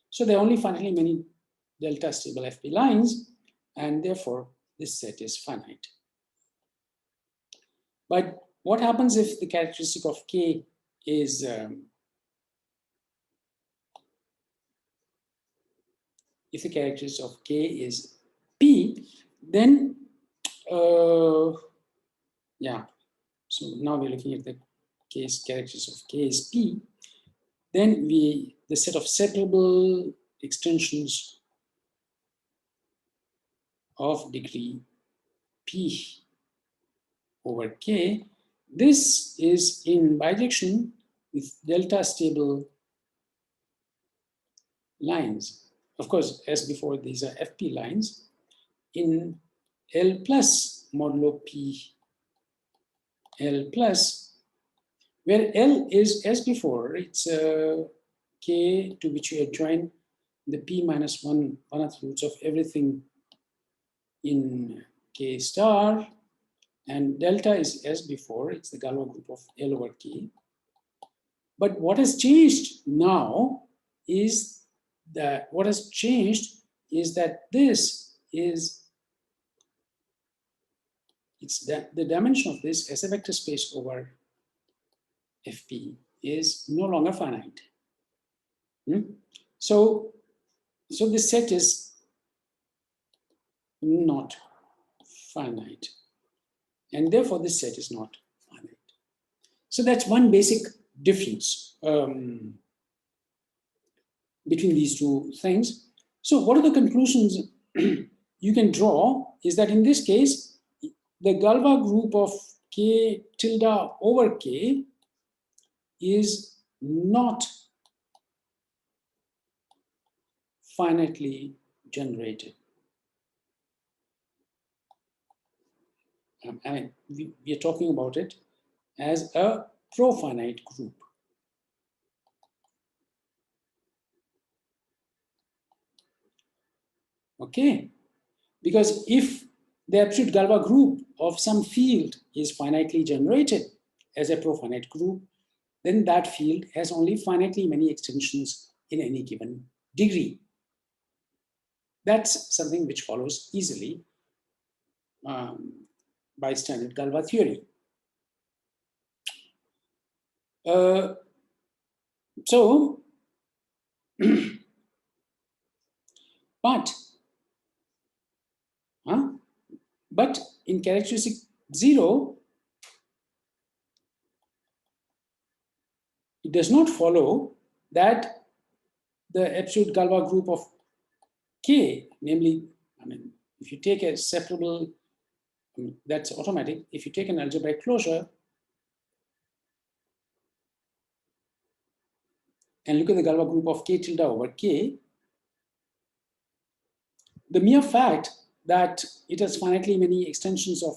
So there are only finitely many delta stable FP lines, and therefore this set is finite. But what happens if the characteristic of K is if the characteristic of K is P, then yeah. So now we're looking at the case characteristic of K is P. Then the set of separable extensions of degree P over K, this is in bijection with delta stable lines. Of course, as before, these are FP lines in L plus modulo P L plus, where L is as before, it's K to which you adjoin the P minus 1th roots of everything in K star, and delta is as before, it's the Galois group of L over K. But what has changed now is that this is, it's that the dimension of this as a vector space over Fp is no longer finite. So this set is not finite, and therefore this set is not finite. So that's one basic difference between these two things. So what are the conclusions you can draw is that in this case, the Galois group of K tilde over K is not finitely generated. I mean, we are talking about it as a profinite group. Okay, because if the absolute Galois group of some field is finitely generated as a profinite group, then that field has only finitely many extensions in any given degree. That's something which follows easily by standard Galois theory. But in characteristic 0, it does not follow that the absolute Galois group of K, namely, I mean, if you take a separable, that's automatic. If you take an algebraic closure and look at the Galois group of K tilde over K, the mere fact that it has finitely many extensions of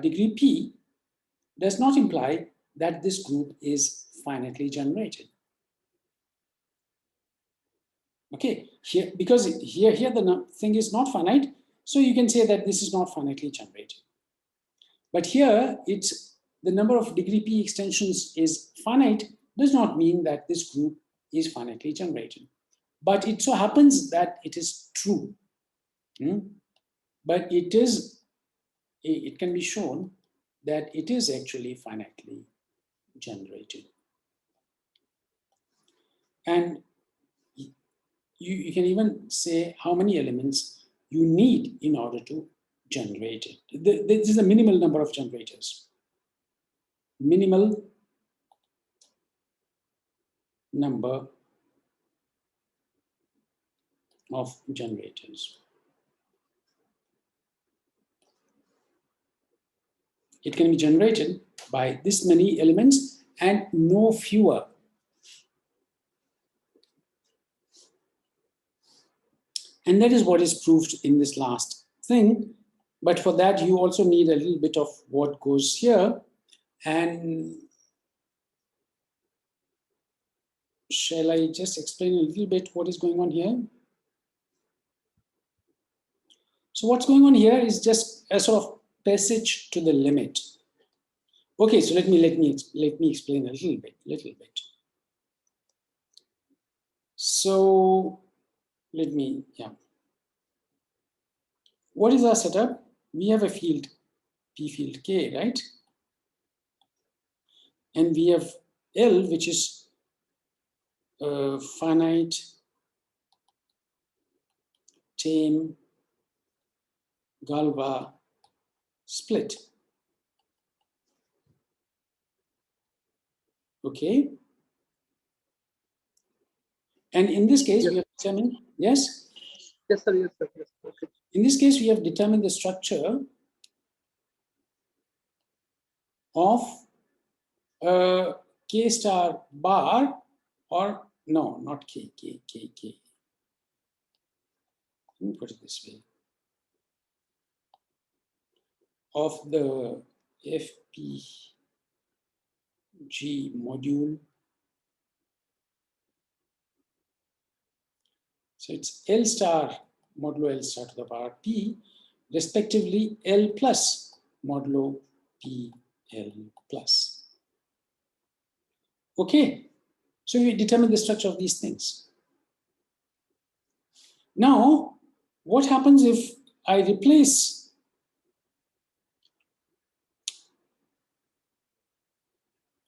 degree P does not imply that this group is finitely generated. Okay, here, because here the thing is not finite, so you can say that this is not finitely generated. But here, it's the number of degree P extensions is finite, does not mean that this group is finitely generated. But it so happens that it is true. But it can be shown that it is actually finitely generated. And you can even say how many elements you need in order to generate it. This is the minimal number of generators. Minimal number of generators. It can be generated by this many elements and no fewer. And that is what is proved in this last thing. But for that, you also need a little bit of what goes here. And shall I just explain a little bit what is going on here? So what's going on here is just a sort of passage to the limit. Okay, so let me explain a little bit. So what is our setup? We have a field, P field K, right? And we have L, which is finite, tame, Galois split. Okay. And in this case, we have determined, yes? Yes, sir. Yes, sir. Yes. Okay. In this case, we have determined the structure of K star bar, or no, not K. Let me put it this way. Of the FPG module. So it's L star modulo L star to the power P. respectively L plus modulo P L plus. Okay, so we determine the structure of these things. Now, what happens if I replace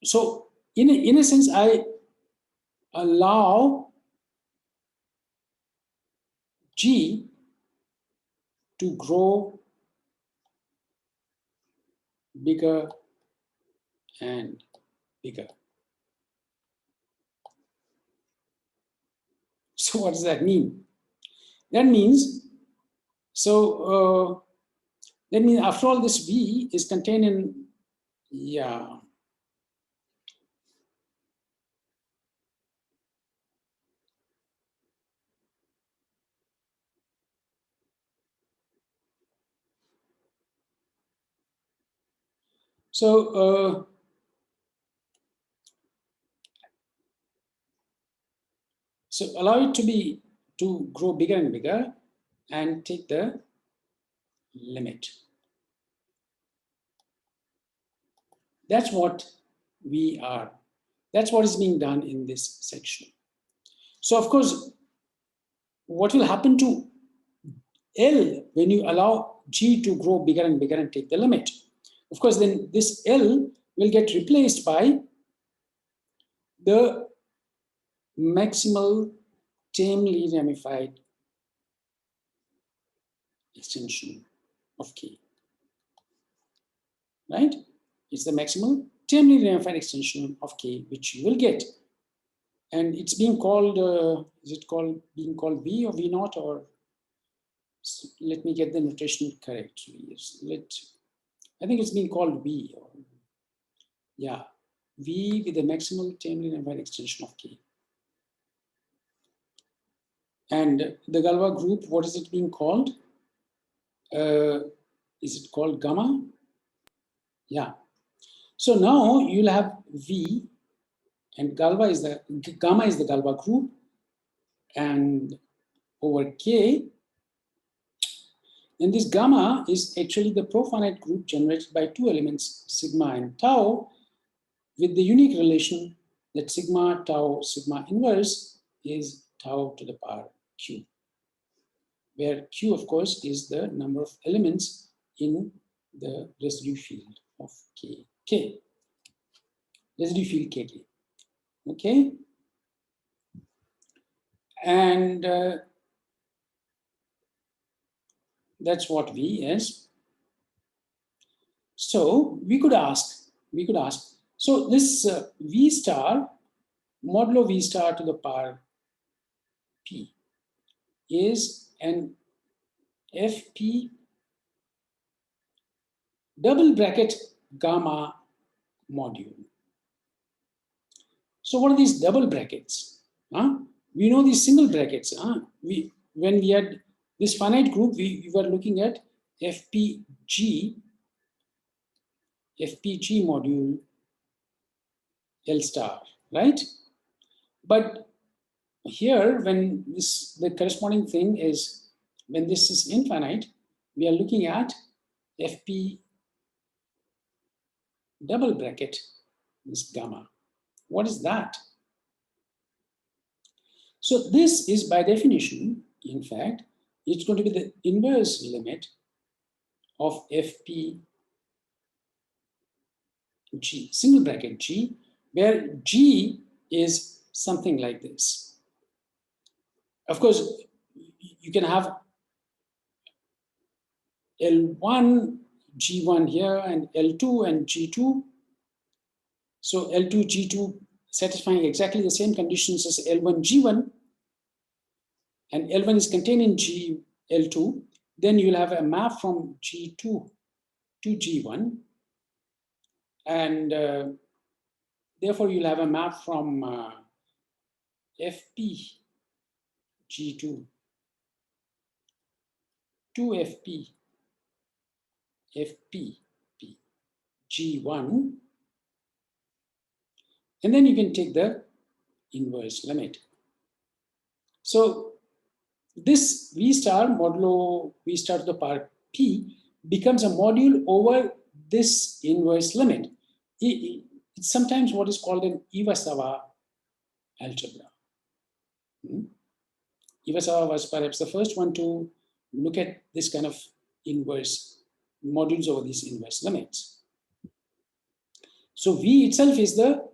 so in a sense I allow G to grow bigger and bigger. So what does that mean? That means, that means after all this V is contained in, yeah. So allow it to grow bigger and bigger and take the limit. That's what that's what is being done in this section. So of course, what will happen to L when you allow G to grow bigger and bigger and take the limit? Of course, then this L will get replaced by the maximal tamely ramified extension of K, right? It's the maximal tamely ramified extension of K, which you will get. And it's being called, is it being called V or V naught, or let me get the notation correctly. I think it's being called V, or yeah, V with the maximal tamely ramified extension of K. And the Galois group, what is it being called? Is it called gamma? Yeah. So now you'll have V, and gamma is the Galois group, and over K. And this gamma is actually the profinite group generated by two elements, sigma and tau, with the unique relation that sigma, tau, sigma inverse is tau to the power q, where q, of course, is the number of elements in the residue field of K. Residue field Kk. Okay? And that's what V is. So we could ask, so this V star, modulo V star to the power P, is an FP double bracket gamma module. So what are these double brackets? We know these single brackets. When we had this finite group, we were looking at FPG module L star, right? But here, when the corresponding thing is, when this is infinite, we are looking at FP double bracket, this gamma. What is that? So this is, by definition, in fact, it's going to be the inverse limit of FP G, single bracket G, where G is something like this. Of course, you can have L1, G1 here, and L2 and G2. So L2, G2 satisfying exactly the same conditions as L1, G1, and L1 is contained in L2, then you'll have a map from G2 to G1, and therefore you'll have a map from FP G2 to FP G1, and then you can take the inverse limit. So this V star modulo V star to the power P becomes a module over this inverse limit. It's sometimes what is called an Iwasawa algebra. Iwasawa was perhaps the first one to look at this kind of inverse modules over these inverse limits. So V itself is the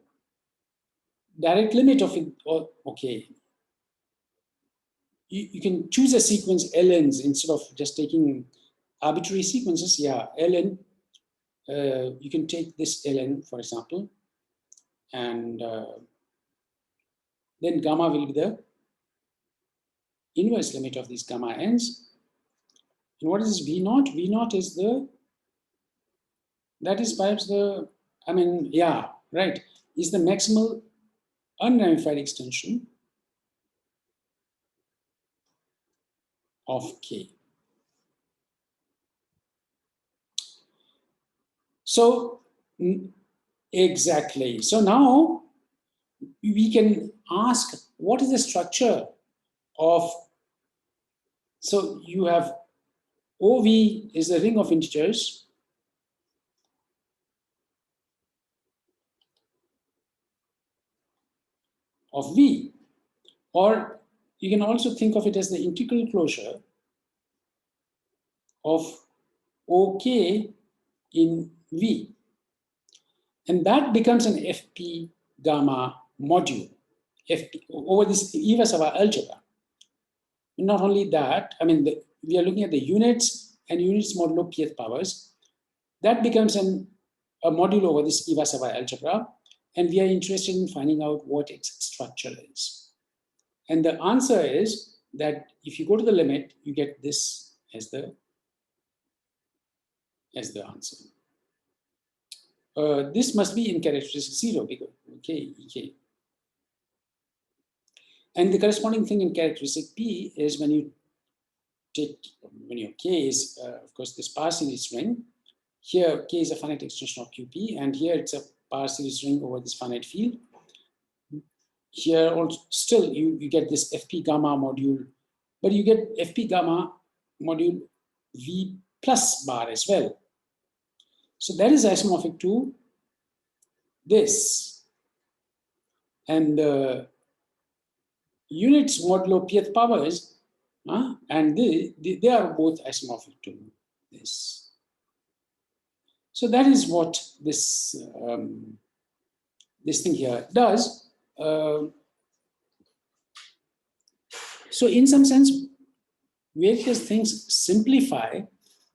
direct limit of it. Okay. You can choose a sequence ln's instead of just taking arbitrary sequences. Yeah, ln, you can take this ln, for example, and then gamma will be the inverse limit of these gamma n's. And what is V naught? V naught is that is perhaps is the maximal unramified extension of K. So, exactly. So now we can ask, what is the structure of, so you have OV is the ring of integers. Of V, or you can also think of it as the integral closure of OK in V. And that becomes an FP gamma module FP, over this Iwasawa algebra. Not only that, I mean, we are looking at the units and units modulo pth powers. That becomes a module over this Iwasawa algebra. And we are interested in finding out what its structure is. And the answer is that if you go to the limit, you get this as the answer. This must be in characteristic 0 because Ek. And the corresponding thing in characteristic P is when your K is, of course, this power series ring. Here, K is a finite extension of QP, and here it's a power series ring over this finite field. Here, also, still, you get this FP gamma module, but you get FP gamma module V plus bar as well. So that is isomorphic to this. And units modulo pth powers, and they are both isomorphic to this. So that is what this, this thing here does. So in some sense, various things simplify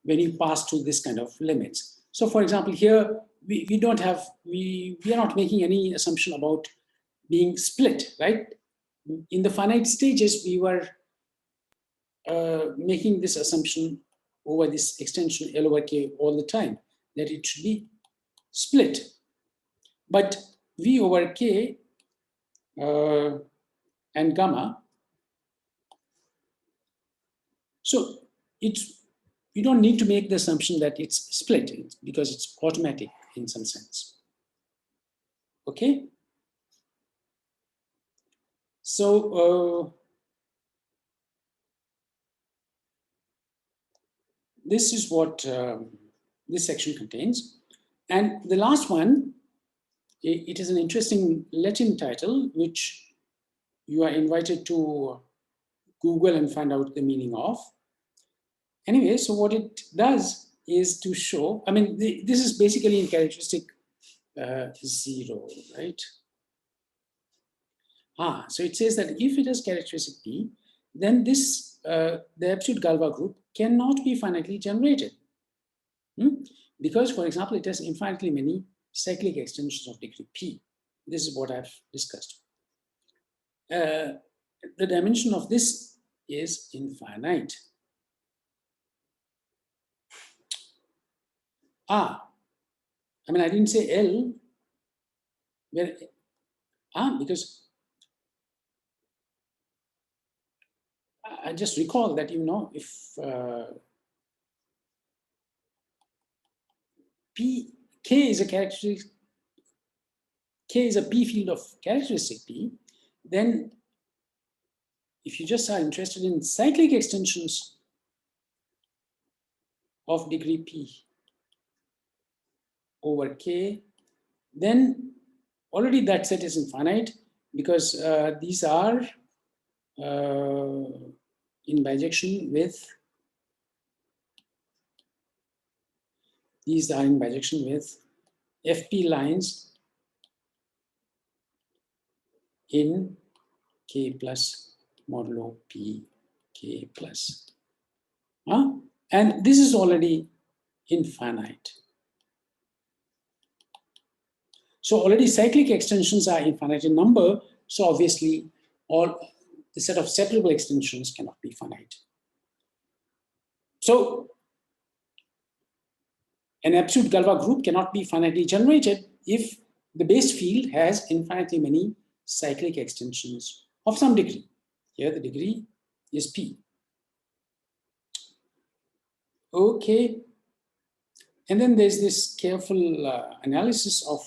when you pass through this kind of limits. So for example, here, we are not making any assumption about being split, right? In the finite stages, we were making this assumption over this extension L over K all the time, that it should be split. But V over K and gamma, so you don't need to make the assumption that it's split because it's automatic in some sense. Okay? So this is what this section contains. And the last one, it is an interesting Latin title, which you are invited to Google and find out the meaning of. Anyway, so what it does is to show, I mean, this is basically in characteristic 0, right? So it says that if it is characteristic P, then this, the absolute Galois group cannot be finitely generated. Because, for example, it has infinitely many cyclic extensions of degree P. This is what I've discussed. The dimension of this is infinite. I mean, I didn't say L, where, because I just recall that, you know, if K is a characteristic, K is a P field of characteristic P, then if you just are interested in cyclic extensions of degree p over k, then already that set is infinite because these are in bijection with FP lines in k plus modulo p k plus. And this is already infinite. So already cyclic extensions are infinite in number. So obviously all the set of separable extensions cannot be finite. So an absolute Galois group cannot be finitely generated if the base field has infinitely many cyclic extensions of some degree. Here the degree is p. Okay. And then there's this careful analysis of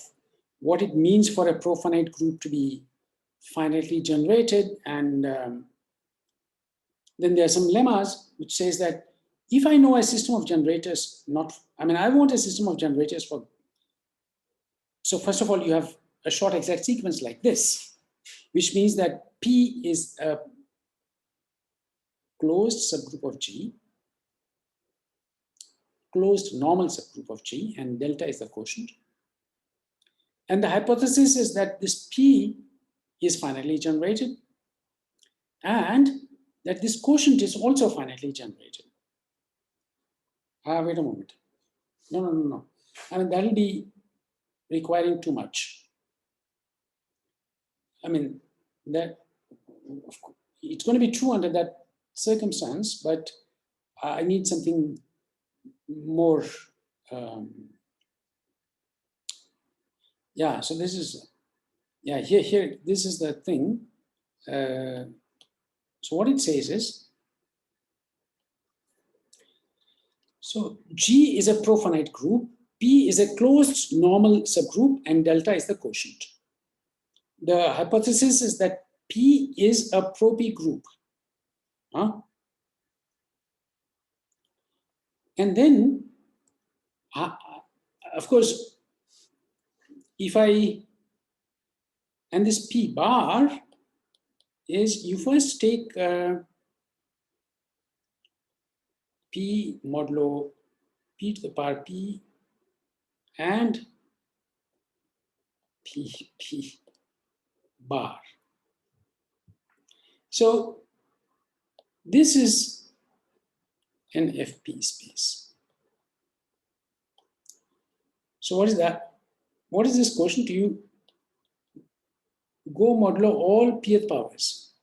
what it means for a profinite group to be finitely generated. And then there are some lemmas which says that if I know a system of generators, I want a system of generators for. So first of all, you have a short exact sequence like this, which means that P is a closed subgroup of G, closed normal subgroup of G, and delta is the quotient. And the hypothesis is that this P is finitely generated and that this quotient is also finitely generated. Wait a moment. No. That'll be requiring too much. That it's going to be true under that circumstance, but I need something more. So this is, here, this is the thing. So what it says is, so G is a profinite group, P is a closed normal subgroup, and delta is the quotient. The hypothesis is that P is a pro-P group. And then, of course, and this P bar is, you first take P modulo P to the power P and P bar. So this is an FP space. So what is that? What is this quotient? You go modulo all pth powers.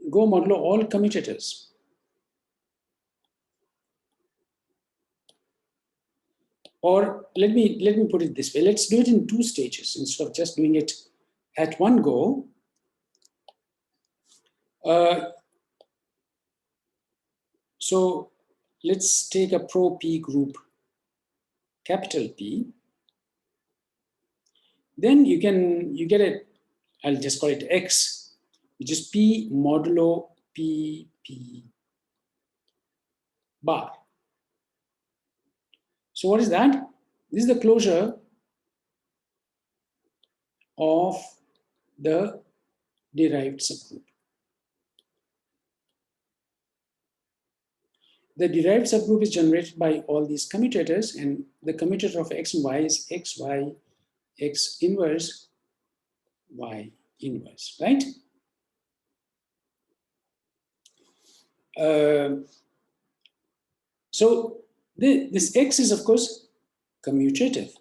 Go modulo all commutators. Or let me put it this way. Let's do it in two stages instead of just doing it at one go. So let's take a pro-P group, capital P. Then you get it, I'll just call it X, which is P modulo P bar. So what is that? This is the closure of the derived subgroup. The derived subgroup is generated by all these commutators, and the commutator of X and Y is X, Y, X inverse, Y inverse, right? So this X is, of course, commutative.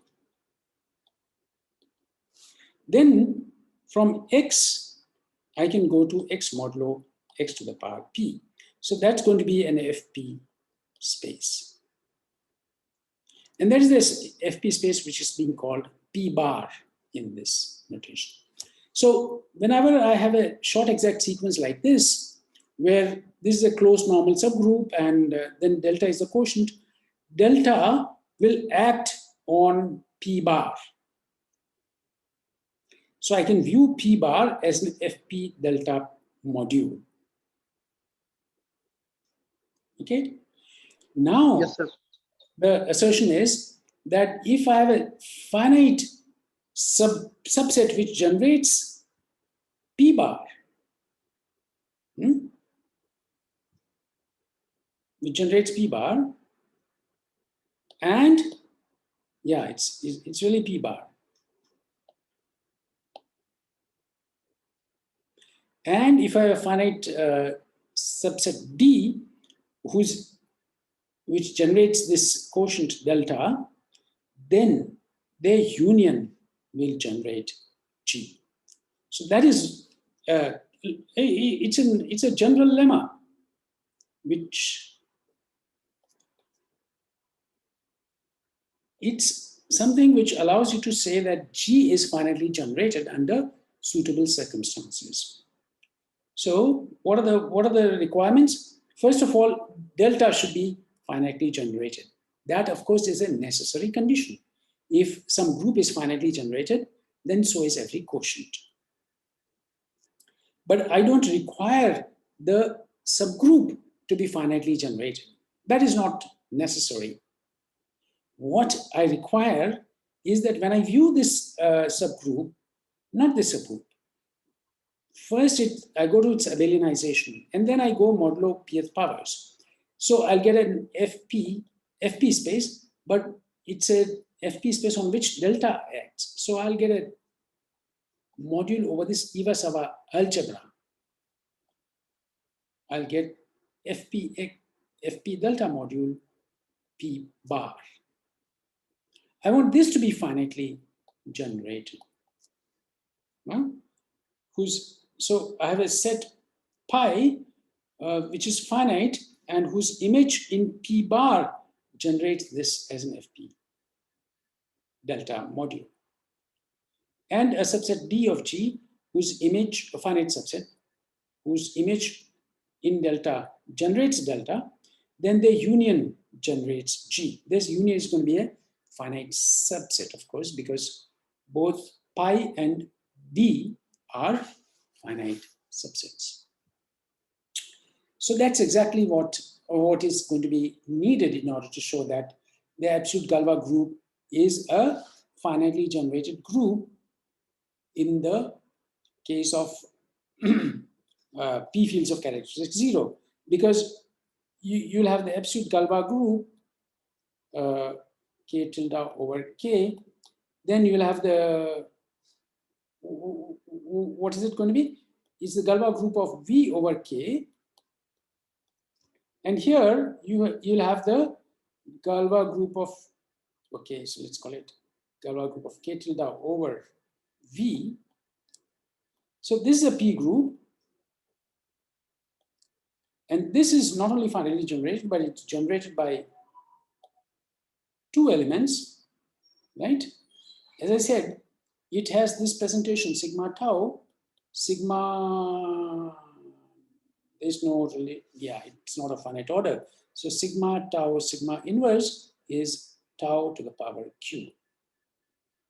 Then from X, I can go to X modulo X to the power P. So that's going to be an FP space. And that is this FP space which is being called P bar in this notation. So whenever I have a short exact sequence like this, where this is a closed normal subgroup and then delta is the quotient, delta will act on P bar. So I can view P bar as an FP delta module. Okay, Now, Yes, sir. the assertion is that if I have a finite subset which generates p bar, which generates p bar, and yeah, it's really p bar. And if I have a finite subset D, which generates this quotient delta, then their union will generate G. So that is, it's a general lemma, which it's something which allows you to say that G is finitely generated under suitable circumstances. So what are the requirements? First of all, delta should be finitely generated. That, of course, is a necessary condition. If some group is finitely generated, then so is every quotient. But I don't require the subgroup to be finitely generated. That is not necessary. What I require is that when I view this subgroup, not this subgroup, first I go to its abelianization, and then I go modulo pth powers. So I'll get an FP space, but it's a FP space on which delta acts. So I'll get a module over this Iwasawa algebra. I'll get FP delta module P bar. I want this to be finitely generated. So I have a set pi, which is finite, and whose image in P bar generates this as an FP delta module. And a subset D of G, whose image, a finite subset, whose image in delta generates delta, then the union generates G. This union is going to be a finite subset, of course, because both pi and D are finite subsets. So that's exactly what is going to be needed in order to show that the absolute Galois group is a finitely generated group in the case of P fields of characteristic 0, because you'll have the absolute Galois group K tilde over K, then you will have the, what is it going to be? It's the Galois group of V over K. And here you'll have the Galois group of, okay, so let's call it Galois group of K tilde over V. So this is a P group. And this is not only finitely generated, but it's generated by two elements, right? As I said, it has this presentation, sigma tau, sigma, there's no really, yeah, it's not a finite order. So sigma tau, sigma inverse is tau to the power q.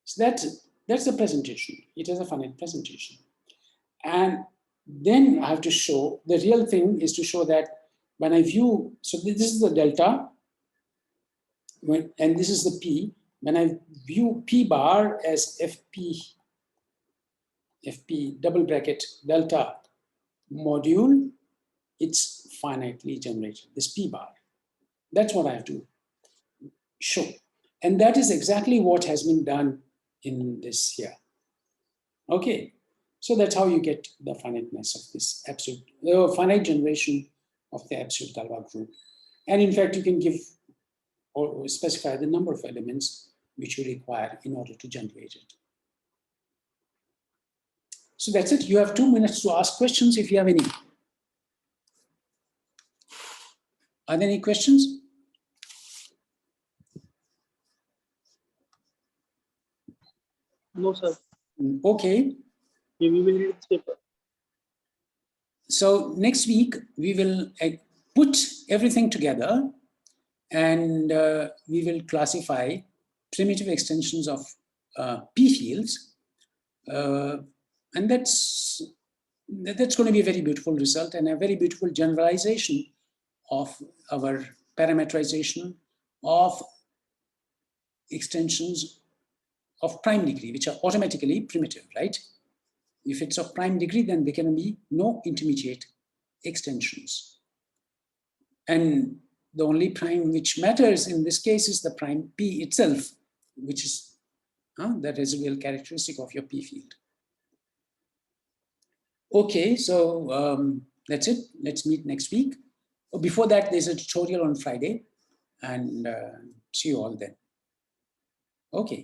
So that's the presentation. It has a finite presentation. And then I have to show, the real thing is to show that when I view, so this is the delta, and this is the P. When I view P bar as FP double bracket delta module, it's finitely generated, this P bar. That's what I have to show. And that is exactly what has been done in this here. Okay, so that's how you get the finiteness of this absolute, finite generation of the absolute Galois group. And in fact, you can give or specify the number of elements which you require in order to generate it. So that's it. You have 2 minutes to ask questions if you have any. Are there any questions? No, sir. Okay. We will read the paper. So next week, we will put everything together and we will classify primitive extensions of P fields. And that's going to be a very beautiful result and a very beautiful generalization of our parameterization of extensions of prime degree, which are automatically primitive, right? If it's of prime degree, then there can be no intermediate extensions. And the only prime which matters in this case is the prime P itself, which is the residual characteristic of your P field. Okay, so that's it. Let's meet next week. Before that, there's a tutorial on Friday, and see you all then. Okay.